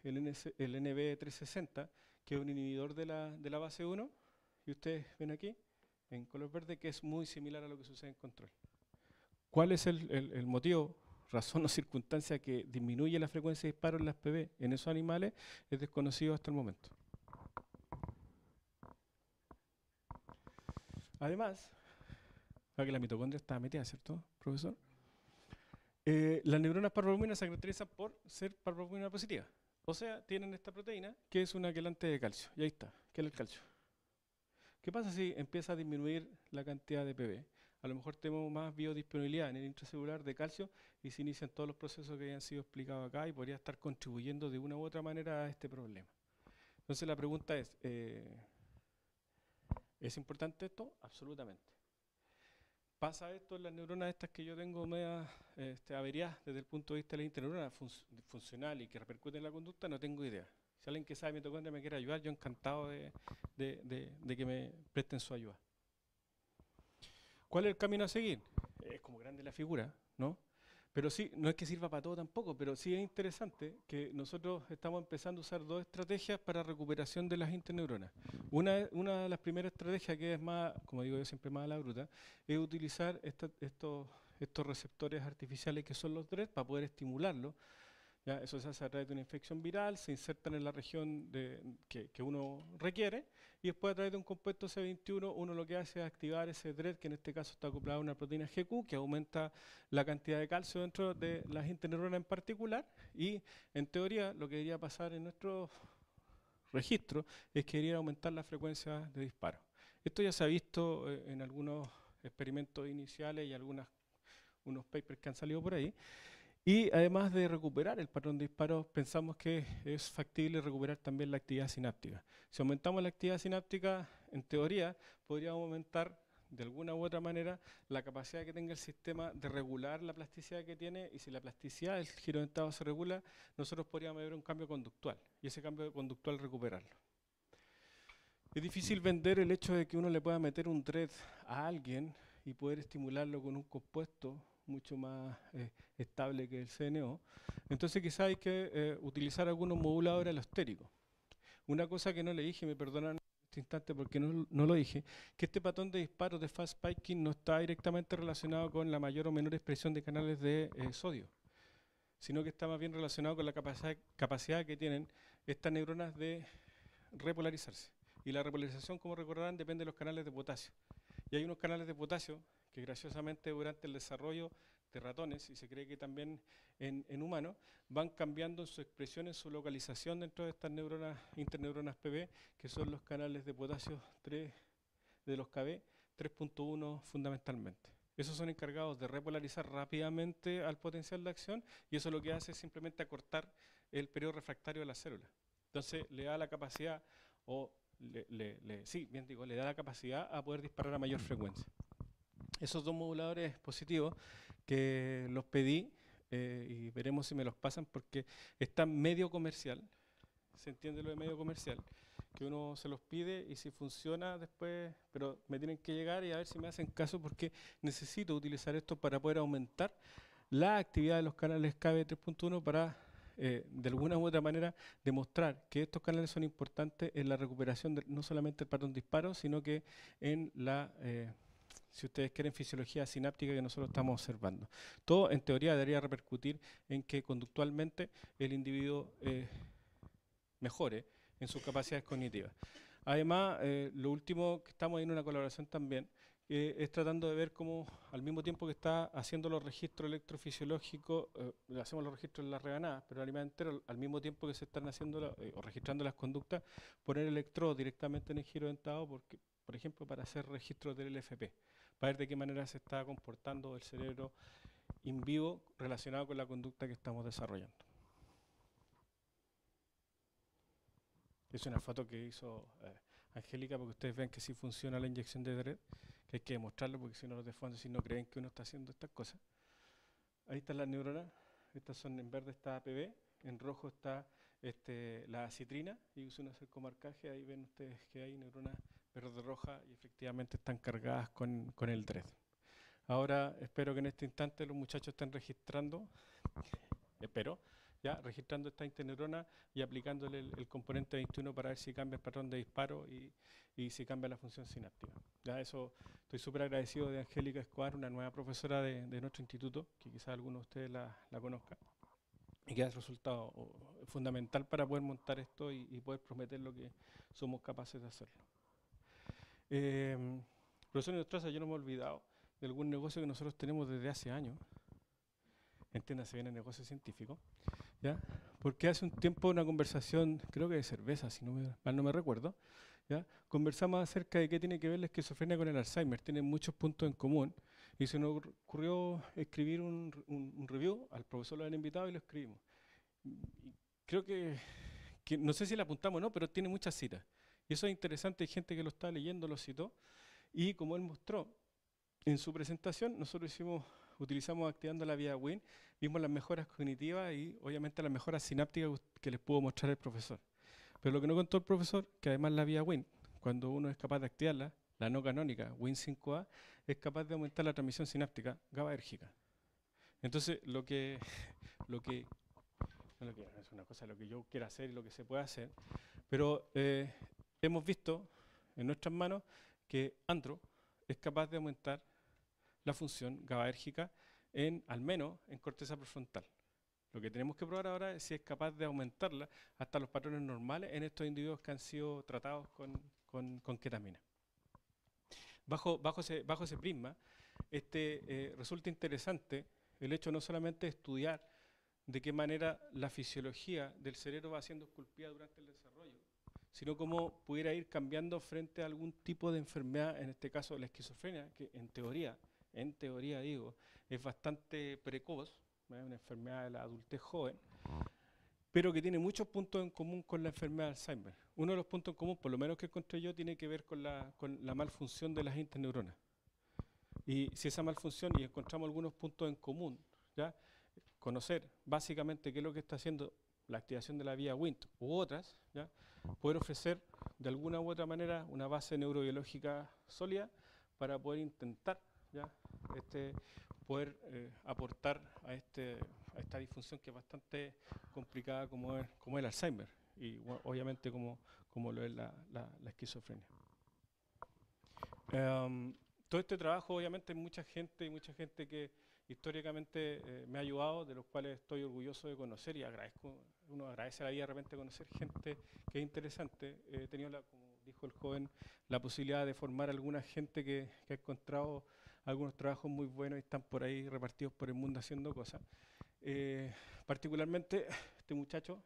NB360, que es un inhibidor de la base 1, y ustedes ven aquí, en color verde, que es muy similar a lo que sucede en control. ¿Cuál es el motivo, razón o circunstancia que disminuye la frecuencia de disparo en las PB en esos animales? Es desconocido hasta el momento. Además, que la mitocondria está metida, ¿cierto, profesor? Las neuronas parvalbuminas se caracterizan por ser parvalbumina positiva. O sea, tienen esta proteína que es una quelante de calcio. Y ahí está, ¿qué es el calcio? ¿Qué pasa si empieza a disminuir la cantidad de PB? A lo mejor tenemos más biodisponibilidad en el intracelular de calcio y se inician todos los procesos que hayan sido explicados acá y podría estar contribuyendo de una u otra manera a este problema. Entonces la pregunta ¿es importante esto? Absolutamente. ¿Pasa esto en las neuronas estas que yo tengo media averiadas desde el punto de vista de la interneurona funcional y que repercute en la conducta? No tengo idea. Si alguien que sabe mitocondria me quiere ayudar, yo encantado de que me presten su ayuda. ¿Cuál es el camino a seguir? Es como grande la figura, ¿no? Pero sí, no es que sirva para todo tampoco, pero sí es interesante que nosotros estamos empezando a usar dos estrategias para recuperación de las interneuronas. Una de las primeras estrategias, que es más, como digo yo siempre más a la bruta, es utilizar estos receptores artificiales que son los DRED para poder estimularlos. ¿Ya? Eso se hace a través de una infección viral, se insertan en la región que uno requiere y después a través de un compuesto C21 uno lo que hace es activar ese DRED, que en este caso está acoplado a una proteína GQ que aumenta la cantidad de calcio dentro de las interneuronas en particular y en teoría lo que debería pasar en nuestro registro es que debería aumentar la frecuencia de disparo. Esto ya se ha visto en algunos experimentos iniciales y unos papers que han salido por ahí. Y además de recuperar el patrón de disparos, pensamos que es factible recuperar también la actividad sináptica. Si aumentamos la actividad sináptica, en teoría, podríamos aumentar de alguna u otra manera la capacidad que tenga el sistema de regular la plasticidad que tiene, y si la plasticidad del giro dentado se regula, nosotros podríamos ver un cambio conductual, y ese cambio conductual recuperarlo. Es difícil vender el hecho de que uno le pueda meter un DRED a alguien y poder estimularlo con un compuesto mucho más estable que el CNO. Entonces quizá hay que utilizar algunos moduladores alostéricos. Una cosa que no le dije, me perdonan en este instante porque no lo dije, que este patrón de disparos de fast spiking no está directamente relacionado con la mayor o menor expresión de canales de sodio, sino que está más bien relacionado con la capacidad que tienen estas neuronas de repolarizarse. Y la repolarización, como recordarán, depende de los canales de potasio. Y hay unos canales de potasio que graciosamente durante el desarrollo de ratones, y se cree que también en humanos, van cambiando en su expresión, en su localización dentro de estas neuronas, interneuronas PB, que son los canales de potasio 3 de los KB, 3.1 fundamentalmente. Esos son encargados de repolarizar rápidamente al potencial de acción, y eso lo que hace es simplemente acortar el periodo refractario de la célula. Entonces le da la capacidad, le da la capacidad a poder disparar a mayor frecuencia. Esos dos moduladores positivos que los pedí, y veremos si me los pasan, porque están medio comercial. ¿Se entiende lo de medio comercial? Que uno se los pide y si funciona después, pero me tienen que llegar y a ver si me hacen caso, porque necesito utilizar esto para poder aumentar la actividad de los canales KB 3.1 para, de alguna u otra manera, demostrar que estos canales son importantes en la recuperación de no solamente el patrón de disparo, sino que en la, si ustedes quieren, fisiología sináptica que nosotros estamos observando. Todo, en teoría, debería repercutir en que conductualmente el individuo mejore en sus capacidades cognitivas. Además, lo último, que estamos en una colaboración también, es tratando de ver cómo, al mismo tiempo que está haciendo los registros electrofisiológicos, hacemos los registros en las rebanadas, pero alimentario, al mismo tiempo que se están haciendo o registrando las conductas, poner electrodos directamente en el giro dentado, porque, por ejemplo, para hacer registros del LFP, para ver de qué manera se está comportando el cerebro in vivo relacionado con la conducta que estamos desarrollando. Es una foto que hizo Angélica, porque ustedes ven que sí funciona la inyección de DRED, que hay que demostrarlo, porque si no los de fondo si no creen que uno está haciendo estas cosas. Ahí están las neuronas, estas son, en verde está APB, en rojo está la citrina, y uso un cercomarcaje, ahí ven ustedes que hay neuronas verde-roja y efectivamente están cargadas con el DRED. Ahora espero que en este instante los muchachos estén registrando, espero, ya registrando esta interneurona y aplicándole el componente 21 para ver si cambia el patrón de disparo y si cambia la función sináptica. Ya eso, estoy súper agradecido de Angélica Escobar, una nueva profesora de nuestro instituto, que quizás algunos de ustedes la conozcan, y que ha resultado fundamental para poder montar esto y poder prometer lo que somos capaces de hacerlo. Profesor Nostroza, yo no me he olvidado de algún negocio que nosotros tenemos desde hace años. Entiéndase bien el negocio científico, ¿ya? Porque hace un tiempo una conversación, creo que de cerveza, si mal no me recuerdo, ¿ya? Conversamos acerca de qué tiene que ver la esquizofrenia con el Alzheimer, tienen muchos puntos en común, y se nos ocurrió escribir un review, al profesor lo habían invitado y lo escribimos. Y creo que no sé si le apuntamos o no, pero tiene muchas citas, y eso es interesante, hay gente que lo está leyendo, lo citó, y como él mostró en su presentación, nosotros utilizamos activando la vía Wnt, vimos las mejoras cognitivas y obviamente las mejoras sinápticas que les pudo mostrar el profesor. Pero lo que no contó el profesor, que además la vía Wnt, cuando uno es capaz de activarla, la no canónica, Wnt5A, es capaz de aumentar la transmisión sináptica GABAérgica. Entonces, no es una cosa lo que yo quiera hacer y lo que se puede hacer, pero hemos visto en nuestras manos que Andro es capaz de aumentar la función GABAérgica al menos en corteza prefrontal. Lo que tenemos que probar ahora es si es capaz de aumentarla hasta los patrones normales en estos individuos que han sido tratados con ketamina. Bajo ese prisma, resulta interesante el hecho no solamente de estudiar de qué manera la fisiología del cerebro va siendo esculpida durante el desarrollo, sino cómo pudiera ir cambiando frente a algún tipo de enfermedad, en este caso la esquizofrenia, que en teoría digo, es bastante precoz, es una enfermedad de la adultez joven, pero que tiene muchos puntos en común con la enfermedad de Alzheimer. Uno de los puntos en común, por lo menos que encontré yo, tiene que ver con la malfunción de las interneuronas. Y si esa malfunción, y encontramos algunos puntos en común, ¿ya? Conocer básicamente qué es lo que está haciendo la activación de la vía Wnt u otras, ¿ya? Poder ofrecer de alguna u otra manera una base neurobiológica sólida para poder intentar, ¿ya? Poder aportar a esta disfunción que es bastante complicada como es el Alzheimer y obviamente como lo es la esquizofrenia. Todo este trabajo obviamente hay mucha gente que históricamente me ha ayudado, de los cuales estoy orgulloso de conocer y uno agradece a la vida de repente conocer gente que es interesante. He tenido, como dijo el joven, la posibilidad de formar alguna gente que ha encontrado algunos trabajos muy buenos y están por ahí repartidos por el mundo haciendo cosas. Particularmente este muchacho,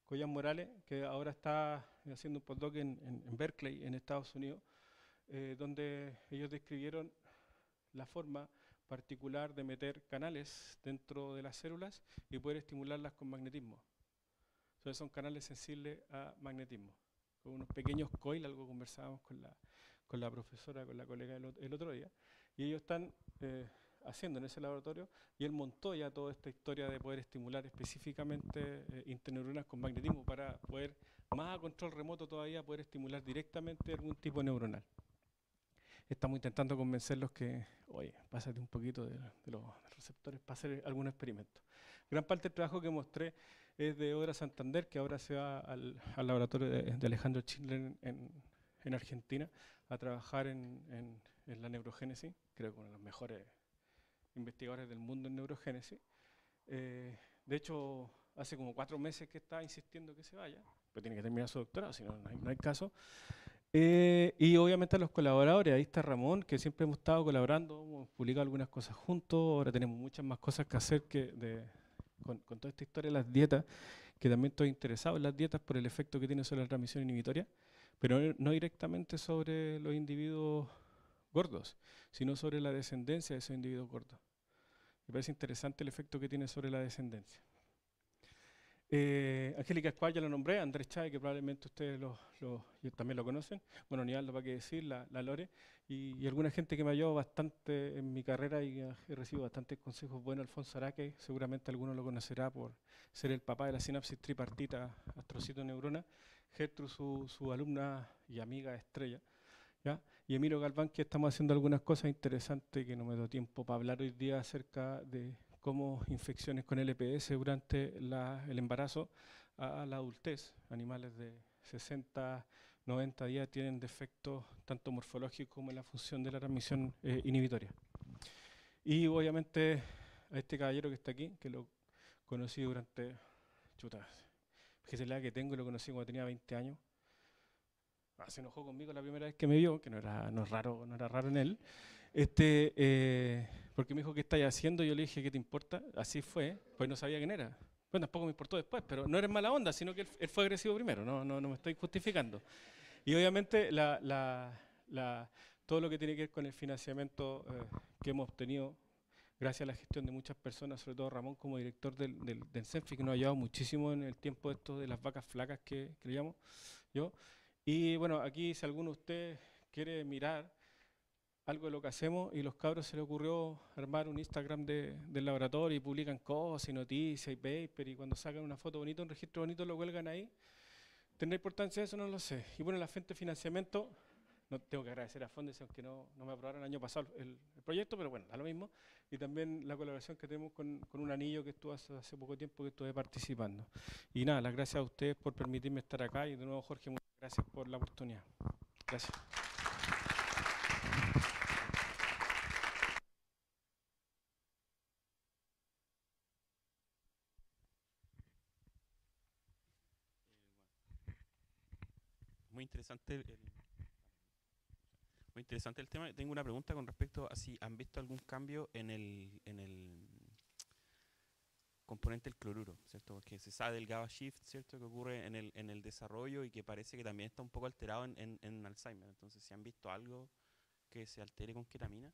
Collán Morales, que ahora está haciendo un postdoc en Berkeley, en Estados Unidos, donde ellos describieron la forma particular de meter canales dentro de las células y poder estimularlas con magnetismo. Entonces son canales sensibles a magnetismo. Con unos pequeños coil, algo conversábamos con la profesora, con la colega el otro día, y ellos están haciendo en ese laboratorio, y él montó ya toda esta historia de poder estimular específicamente interneuronas con magnetismo para poder, más a control remoto todavía, poder estimular directamente algún tipo neuronal. Estamos intentando convencerlos que, oye, pásate un poquito de los receptores para hacer algún experimento. Gran parte del trabajo que mostré es de Obra Santander, que ahora se va al laboratorio de Alejandro Schindler en Argentina a trabajar en la neurogénesis, creo que uno de los mejores investigadores del mundo en neurogénesis. De hecho, hace como 4 meses que está insistiendo que se vaya, pero tiene que terminar su doctorado, si no, no hay caso. Y obviamente a los colaboradores, ahí está Ramón, que siempre hemos estado colaborando, hemos publicado algunas cosas juntos, ahora tenemos muchas más cosas que hacer con toda esta historia de las dietas, que también estoy interesado en las dietas por el efecto que tiene sobre la transmisión inhibitoria, pero no directamente sobre los individuos gordos, sino sobre la descendencia de esos individuos gordos. Me parece interesante el efecto que tiene sobre la descendencia. Angélica Escual ya lo nombré, Andrés Chávez, que probablemente ustedes también lo conocen. Bueno, Nivaldo, para qué decir, la Lore, y alguna gente que me ha ayudado bastante en mi carrera y he recibido bastantes consejos buenos. Alfonso Araque, seguramente alguno lo conocerá por ser el papá de la sinapsis tripartita astrocitoneurona. Gertrude, su alumna y amiga estrella. ¿Ya? Y Emilio Galván, que estamos haciendo algunas cosas interesantes que no me doy tiempo para hablar hoy día acerca de cómo infecciones con LPS durante el embarazo a la adultez, animales de 60, 90 días tienen defectos tanto morfológicos como en la función de la transmisión inhibitoria. Y obviamente a este caballero que está aquí, que lo conocí durante, que es la edad que tengo y lo conocí cuando tenía 20 años. Se enojó conmigo la primera vez que me vio, que no era raro en él, porque me dijo, ¿qué estáis haciendo? Yo le dije, ¿qué te importa? Así fue, pues no sabía quién era. Bueno, tampoco me importó después, pero no era mala onda, sino que él fue agresivo primero, no me estoy justificando. Y obviamente todo lo que tiene que ver con el financiamiento que hemos obtenido, gracias a la gestión de muchas personas, sobre todo Ramón como director del CENFI, que nos ha ayudado muchísimo en el tiempo de las vacas flacas que le llamo yo. Y bueno, aquí si alguno de ustedes quiere mirar algo de lo que hacemos, y los cabros se les ocurrió armar un Instagram del laboratorio y publican cosas y noticias y paper, y cuando sacan una foto bonita, un registro bonito, lo cuelgan ahí. ¿Tendrá importancia eso? No lo sé. Y bueno, la fuente de financiamiento, no tengo que agradecer a Fondes, aunque no me aprobaron el año pasado el proyecto, pero bueno, da lo mismo. Y también la colaboración que tenemos con un anillo que estuvo hace poco tiempo que estuve participando. Y nada, las gracias a ustedes por permitirme estar acá, y de nuevo, Jorge, muchas gracias por la oportunidad. Gracias. Muy interesante muy interesante el tema. Tengo una pregunta con respecto a si han visto algún cambio en el componente del cloruro, ¿cierto? Porque se sabe del GABA shift, ¿cierto? Que ocurre en el desarrollo y que parece que también está un poco alterado en Alzheimer. Entonces, ¿si han visto algo que se altere con ketamina?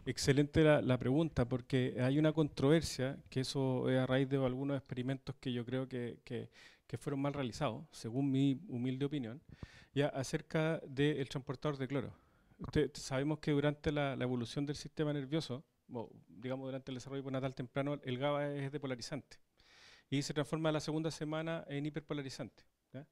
Excelente la pregunta, porque hay una controversia, que eso es a raíz de algunos experimentos que yo creo que fueron mal realizados, según mi humilde opinión, ya acerca del transportador de cloro. Sabemos que durante la evolución del sistema nervioso, o digamos durante el desarrollo natal temprano, el GABA es depolarizante y se transforma a la segunda semana en hiperpolarizante. ¿Ya?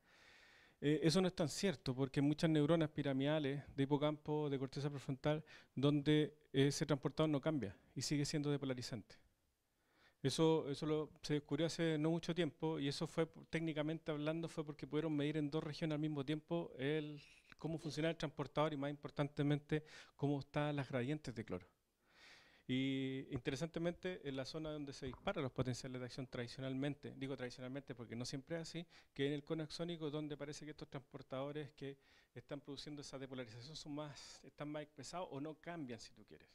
Eso no es tan cierto, porque hay muchas neuronas piramidales de hipocampo, de corteza prefrontal, donde ese transportador no cambia y sigue siendo depolarizante. Eso se descubrió hace no mucho tiempo, y eso fue, técnicamente hablando, fue porque pudieron medir en 2 regiones al mismo tiempo cómo funciona el transportador y, más importantemente, cómo están las gradientes de cloro. Y interesantemente, en la zona donde se disparan los potenciales de acción tradicionalmente, digo tradicionalmente porque no siempre es así, que en el cono axónico donde parece que estos transportadores que están produciendo esa depolarización están más expresados o no cambian si tú quieres.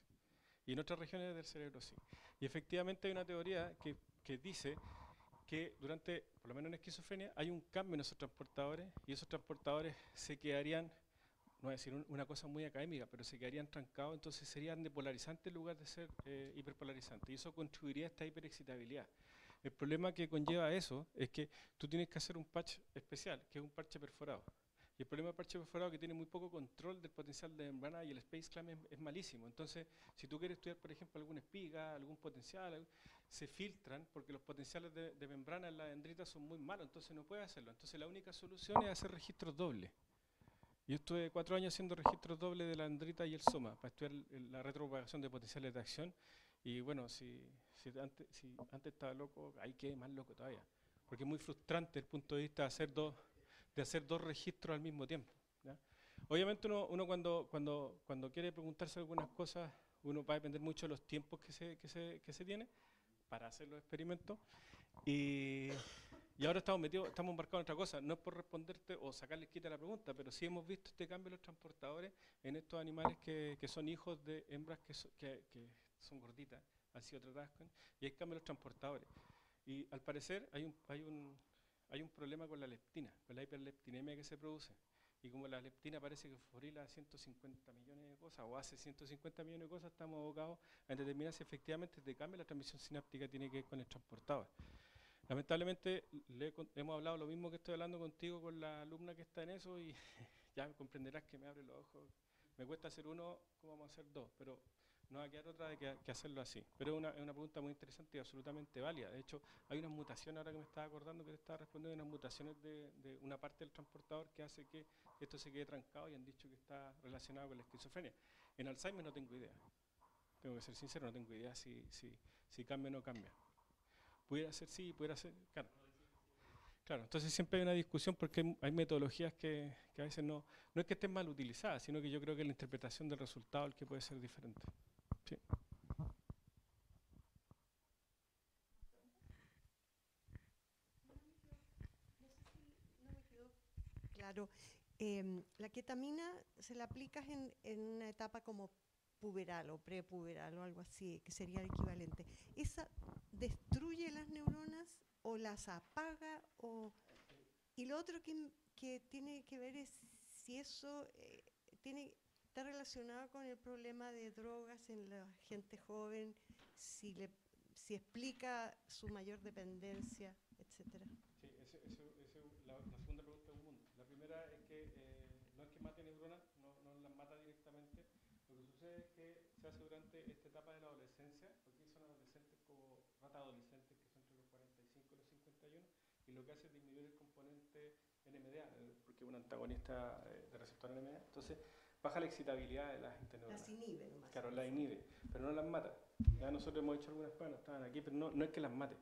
Y en otras regiones del cerebro sí. Y efectivamente hay una teoría que dice que por lo menos en esquizofrenia, hay un cambio en esos transportadores y esos transportadores se quedarían, no voy a decir una cosa muy académica, pero se quedarían trancados, entonces serían depolarizantes en lugar de ser hiperpolarizantes. Y eso contribuiría a esta hiperexcitabilidad. El problema que conlleva eso es que tú tienes que hacer un patch especial, que es un parche perforado. Y el problema del parche perforado es que tiene muy poco control del potencial de membrana y el space clamp es malísimo. Entonces, si tú quieres estudiar, por ejemplo, alguna espiga, algún potencial, se filtran porque los potenciales de membrana en la dendrita son muy malos, entonces no puedes hacerlo. Entonces, la única solución es hacer registros dobles. Yo estuve 4 años haciendo registros dobles de la dendrita y el soma para estudiar la retropropagación de potenciales de acción. Y bueno, si antes estaba loco, ahí quedé más loco todavía. Porque es muy frustrante desde el punto de vista de hacer dos registros al mismo tiempo, ¿ya? Obviamente uno cuando quiere preguntarse algunas cosas, uno va a depender mucho de los tiempos que se tiene para hacer los experimentos. Y ahora estamos embarcados en otra cosa. No es por responderte o sacarle quita a la pregunta, pero sí hemos visto este cambio en los transportadores en estos animales que son hijos de hembras que son gorditas, han sido tratadas y hay cambio en los transportadores. Y al parecer hay un problema con la leptina, con la hiperleptinemia que se produce. Y como la leptina parece que fosforila 150 millones de cosas, o hace 150 millones de cosas, estamos abocados a determinar si efectivamente este cambio la transmisión sináptica tiene que ver con el transportador. Lamentablemente hemos hablado lo mismo que estoy hablando contigo con la alumna que está en eso y ya comprenderás que me abre los ojos. Me cuesta hacer uno, ¿cómo vamos a hacer dos? Pero no va a quedar otra de que hacerlo así. Pero es una pregunta muy interesante y absolutamente válida. De hecho, hay unas mutaciones, ahora que me estaba acordando que te estaba respondiendo, unas mutaciones de una parte del transportador que hace que esto se quede trancado y han dicho que está relacionado con la esquizofrenia. En Alzheimer no tengo idea. Tengo que ser sincero, no tengo idea si cambia o no cambia. Pudiera ser sí, pudiera ser, claro. Claro, entonces siempre hay una discusión porque hay metodologías que a veces no es que estén mal utilizadas, sino que yo creo que la interpretación del resultado es el que puede ser diferente. Sí. Claro, la ketamina se la aplicas en una etapa como puberal o prepuberal o algo así, que sería el equivalente. ¿Esa destruye las neuronas o las apaga? Y lo otro que tiene que ver es si eso está relacionado con el problema de drogas en la gente joven, si explica su mayor dependencia, etcétera. Sí, la segunda pregunta es un mundo. La primera es que no es que mate neuronas, no las mata directamente. Lo que sucede es que se hace durante esta etapa de la adolescencia, porque son adolescentes como ratas adolescentes que son entre los 45 y los 51, y lo que hace es disminuir el componente NMDA, porque es un antagonista de receptor NMDA. Entonces baja la excitabilidad de las interneuronas. Las inhibe nomás. Claro, las inhibe, pero no las mata. Ya nosotros hemos hecho algunas pruebas, no estaban aquí, pero no es que las mate,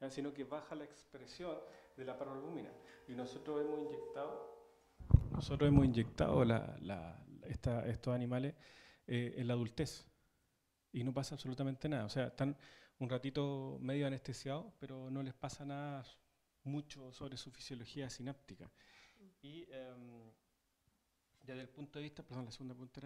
sino que baja la expresión de la paralbúmina. Y nosotros hemos inyectado estos animales en la adultez y no pasa absolutamente nada. O sea, están un ratito medio anestesiados, pero no les pasa nada mucho sobre su fisiología sináptica. Y desde el punto de vista, perdón, la segunda pregunta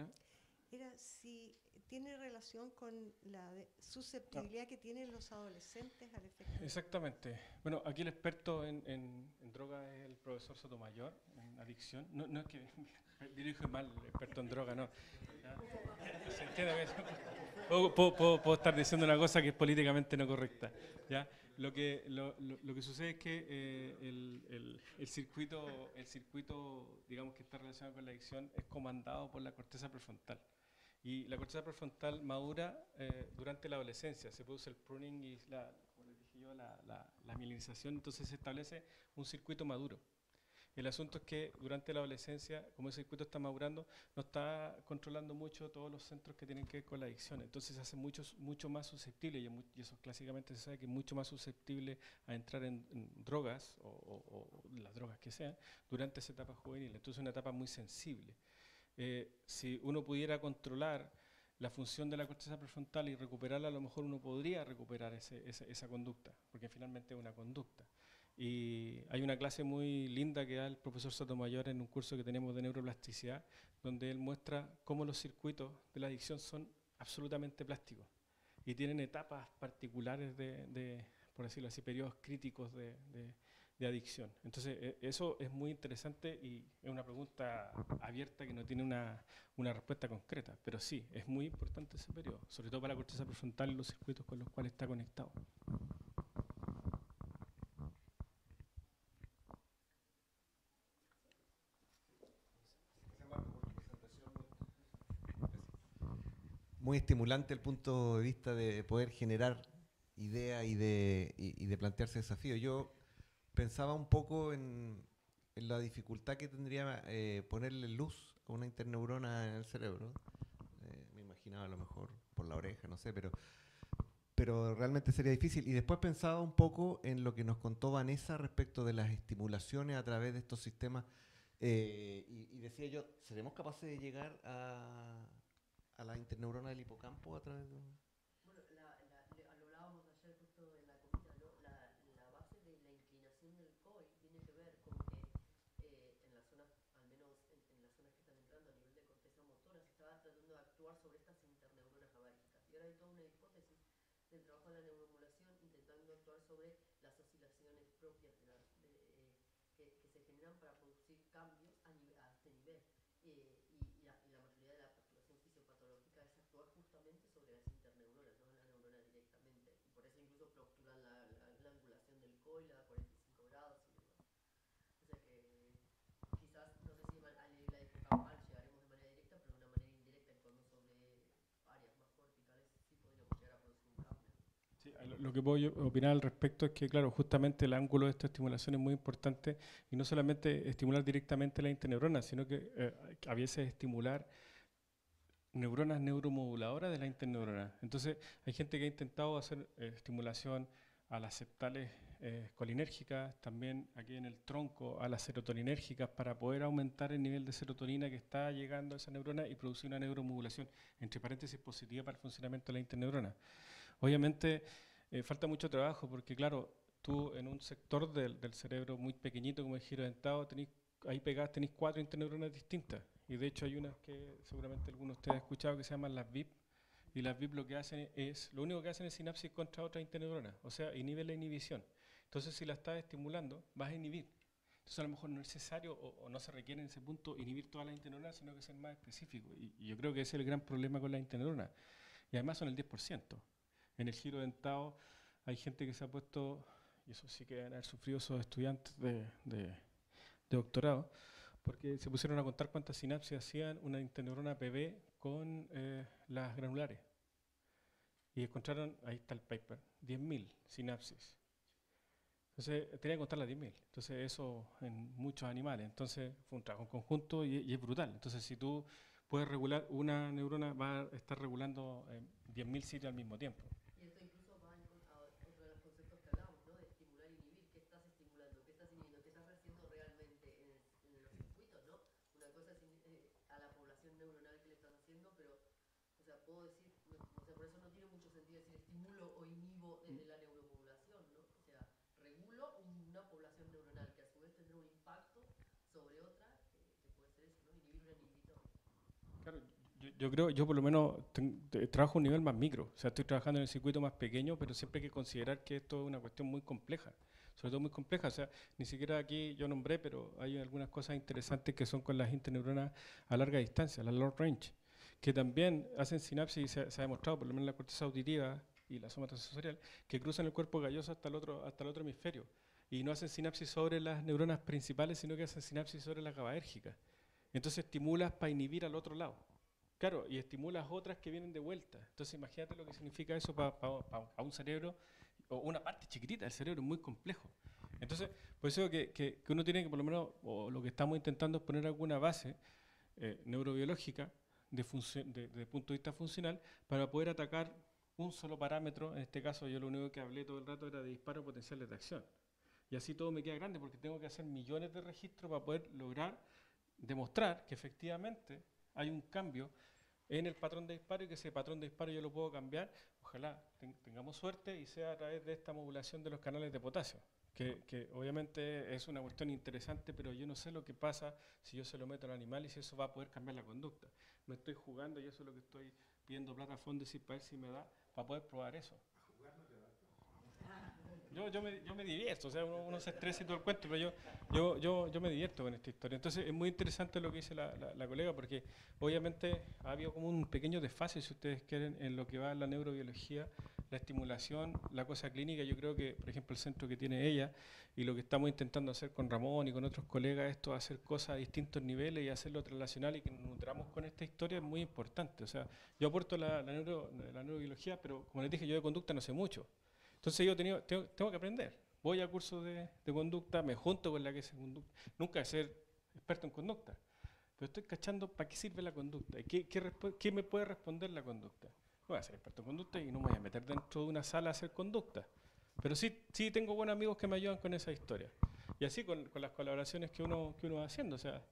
era si tiene relación con la susceptibilidad que tienen los adolescentes al efecto. Exactamente. Bueno, aquí el experto en droga es el profesor Sotomayor, en adicción. No es que dirige mal, el experto en droga, no. ¿Se entiende? Puedo estar diciendo una cosa que es políticamente no correcta. ¿Ya? Lo que sucede es que el circuito, digamos, que está relacionado con la adicción es comandado por la corteza prefrontal. Y la corteza prefrontal madura durante la adolescencia. Se produce el pruning y, como les dije yo, la mielinización. Entonces se establece un circuito maduro. El asunto es que durante la adolescencia, como ese circuito está madurando, no está controlando mucho todos los centros que tienen que ver con la adicción. Entonces se hace mucho más susceptible, y eso clásicamente se sabe que es mucho más susceptible a entrar en drogas o las drogas que sean durante esa etapa juvenil. Entonces es una etapa muy sensible. Si uno pudiera controlar la función de la corteza prefrontal y recuperarla, a lo mejor uno podría recuperar esa conducta, porque finalmente es una conducta. Y hay una clase muy linda que da el profesor Sotomayor en un curso que tenemos de neuroplasticidad, donde él muestra cómo los circuitos de la adicción son absolutamente plásticos y tienen etapas particulares por decirlo así, periodos críticos de adicción. Entonces, eso es muy interesante y es una pregunta abierta que no tiene una respuesta concreta, pero sí, es muy importante ese periodo, sobre todo para la corteza prefrontal y los circuitos con los cuales está conectado. Muy estimulante el punto de vista de poder generar ideas y de plantearse desafíos. Yo pensaba un poco en la dificultad que tendría ponerle luz a una interneurona en el cerebro. Me imaginaba a lo mejor por la oreja, no sé, pero realmente sería difícil. Y después pensaba un poco en lo que nos contó Vanessa respecto de las estimulaciones a través de estos sistemas. Y decía yo, ¿seremos capaces de llegar a la interneurona del hipocampo a través de...? Bueno, lo hablábamos ayer justo en la comida, ¿no? La base de la inclinación del COI tiene que ver con que en las zonas, al menos en las zonas que están entrando a nivel de corteza motora, se estaba tratando de actuar sobre estas interneuronas GABAérgicas. Y ahora hay toda una hipótesis del trabajo de la neuromodulación intentando actuar sobre las oscilaciones propias que se generan para producir cambios a este nivel. Y la mayoría de la postulación fisiopatológica es actuar justamente sobre las interneuronas, no en la neurona directamente. Y por eso incluso postulan la angulación del COI, la da 45 grados y demás. O sea que quizás, no sé si a nivel la hipocampal llegaremos de manera directa, pero de una manera indirecta, actuando sobre áreas más corticales, sí podríamos llegar a producir un cambio. Sí, lo que puedo yo opinar al respecto es que, claro, justamente el ángulo de esta estimulación es muy importante y no solamente estimular directamente la interneurona, sino que a veces estimular neuronas neuromoduladoras de la interneurona. Entonces, hay gente que ha intentado hacer estimulación a las septales colinérgicas, también aquí en el tronco a las serotoninérgicas para poder aumentar el nivel de serotonina que está llegando a esa neurona y producir una neuromodulación, entre paréntesis, positiva para el funcionamiento de la interneurona. Obviamente falta mucho trabajo porque, claro, tú en un sector del cerebro muy pequeñito como el giro dentado, ahí pegadas tenéis 4 interneuronas distintas. Y de hecho hay unas que seguramente algunos de ustedes han escuchado que se llaman las VIP. Y las VIP lo único que hacen es sinapsis contra otras interneuronas, o sea, inhibe la inhibición. Entonces si la estás estimulando, vas a inhibir. Entonces a lo mejor no es necesario o no se requiere en ese punto inhibir todas las interneuronas, sino que ser más específico. Y yo creo que ese es el gran problema con las interneuronas. Y además son el 10%. En el giro dentado hay gente que se ha puesto, y eso sí que deben haber sufrido esos estudiantes de doctorado, porque se pusieron a contar cuántas sinapsis hacían una interneurona PB con las granulares. Y encontraron, ahí está el paper, 10.000 sinapsis. Entonces tenía que contar las 10.000. Entonces eso en muchos animales. Entonces fue un trabajo en conjunto y es brutal. Entonces si tú puedes regular una neurona, va a estar regulando 10.000 sitios al mismo tiempo. Y esto incluso va a otro de los conceptos que hablamos, ¿no? De estimular y inhibir. ¿Qué estás estimulando? ¿Qué estás inhibiendo? ¿Qué estás haciendo realmente en los circuitos, ¿no? Una cosa es a la población neuronal que le estás haciendo, pero, o sea, puedo decir, o sea, por eso no tiene mucho sentido decir estimulo o inhibo desde la neuromodulación, ¿no? O sea, regulo una población neuronal que a su vez tendrá un impacto sobre otra, que puede ser eso, ¿no? Inhibir un inhibitor. Claro, yo creo, yo por lo menos trabajo a un nivel más micro, o sea, estoy trabajando en el circuito más pequeño, pero siempre hay que considerar que esto es una cuestión muy compleja, sobre todo muy compleja, o sea, ni siquiera aquí yo nombré, pero hay algunas cosas interesantes que son con las interneuronas a larga distancia, las long range, que también hacen sinapsis y se ha demostrado, por lo menos en la corteza auditiva y la somatosensorial, que cruzan el cuerpo galloso hasta el otro hemisferio, y no hacen sinapsis sobre las neuronas principales, sino que hacen sinapsis sobre las GABAérgicas. Entonces estimulas para inhibir al otro lado. Claro, y estimulas otras que vienen de vuelta. Entonces imagínate lo que significa eso para un cerebro, o una parte chiquitita del cerebro, muy complejo. Entonces, por eso que uno tiene que, por lo menos, o lo que estamos intentando es poner alguna base neurobiológica de punto de vista funcional para poder atacar un solo parámetro. En este caso yo lo único que hablé todo el rato era de disparos potenciales de acción. Y así todo me queda grande porque tengo que hacer millones de registros para poder lograr demostrar que efectivamente hay un cambio en el patrón de disparo y que ese patrón de disparo yo lo puedo cambiar. Ojalá tengamos suerte y sea a través de esta modulación de los canales de potasio, que obviamente es una cuestión interesante, pero yo no sé lo que pasa si yo se lo meto al animal y si eso va a poder cambiar la conducta. Me estoy jugando y eso es lo que estoy pidiendo plata a Fondesit para ver si me da, para poder probar eso. Yo me divierto, o sea, uno se estresa y todo el cuento, pero yo me divierto con esta historia. Entonces es muy interesante lo que dice la colega, porque obviamente ha habido como un pequeño desfase, si ustedes quieren, en lo que va en la neurobiología, la estimulación, la cosa clínica. Yo creo que, por ejemplo, el centro que tiene ella y lo que estamos intentando hacer con Ramón y con otros colegas, esto de hacer cosas a distintos niveles y hacerlo translacional y que nos nutramos con esta historia es muy importante. O sea, yo aporto la neurobiología, pero como les dije, yo de conducta no sé mucho. Entonces yo tengo que aprender. Voy a cursos de conducta, me junto con la que hace conducta. Nunca voy a ser experto en conducta, pero estoy cachando para qué sirve la conducta y qué me puede responder la conducta. No voy a ser experto en conducta y no me voy a meter dentro de una sala a hacer conducta. Pero sí tengo buenos amigos que me ayudan con esa historia. Y así con las colaboraciones que uno va haciendo. O sea,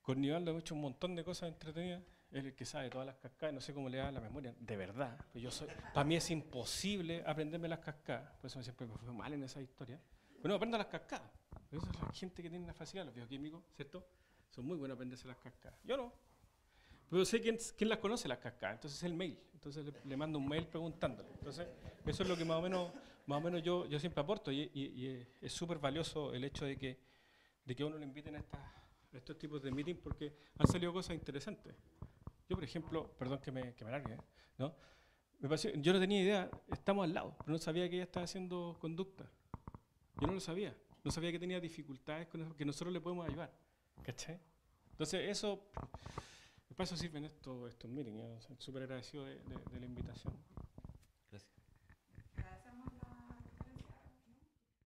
con Nivaldo hemos hecho un montón de cosas entretenidas. Él es el que sabe todas las cascadas, no sé cómo le da la memoria, de verdad. Pues para mí es imposible aprenderme las cascadas, por eso siempre me fue mal en esa historia. Pero no aprendo las cascadas. Esa es la gente que tiene una facilidad, los bioquímicos, ¿cierto? Son muy buenos a aprenderse las cascadas. Yo no. Pero sé quién las conoce las cascadas, entonces es el mail. Entonces le mando un mail preguntándole. Entonces, eso es lo que más o menos yo siempre aporto. Y es súper valioso el hecho de que uno le inviten a estos tipos de meetings porque han salido cosas interesantes. Yo, por ejemplo, perdón que me alargue, ¿no? Yo no tenía idea, estamos al lado, pero no sabía que ella estaba haciendo conducta. Yo no lo sabía. No sabía que tenía dificultades con eso, que nosotros le podemos ayudar. ¿Cachai? Entonces, para eso sirven estos meetings. Yo soy súper agradecido de la invitación.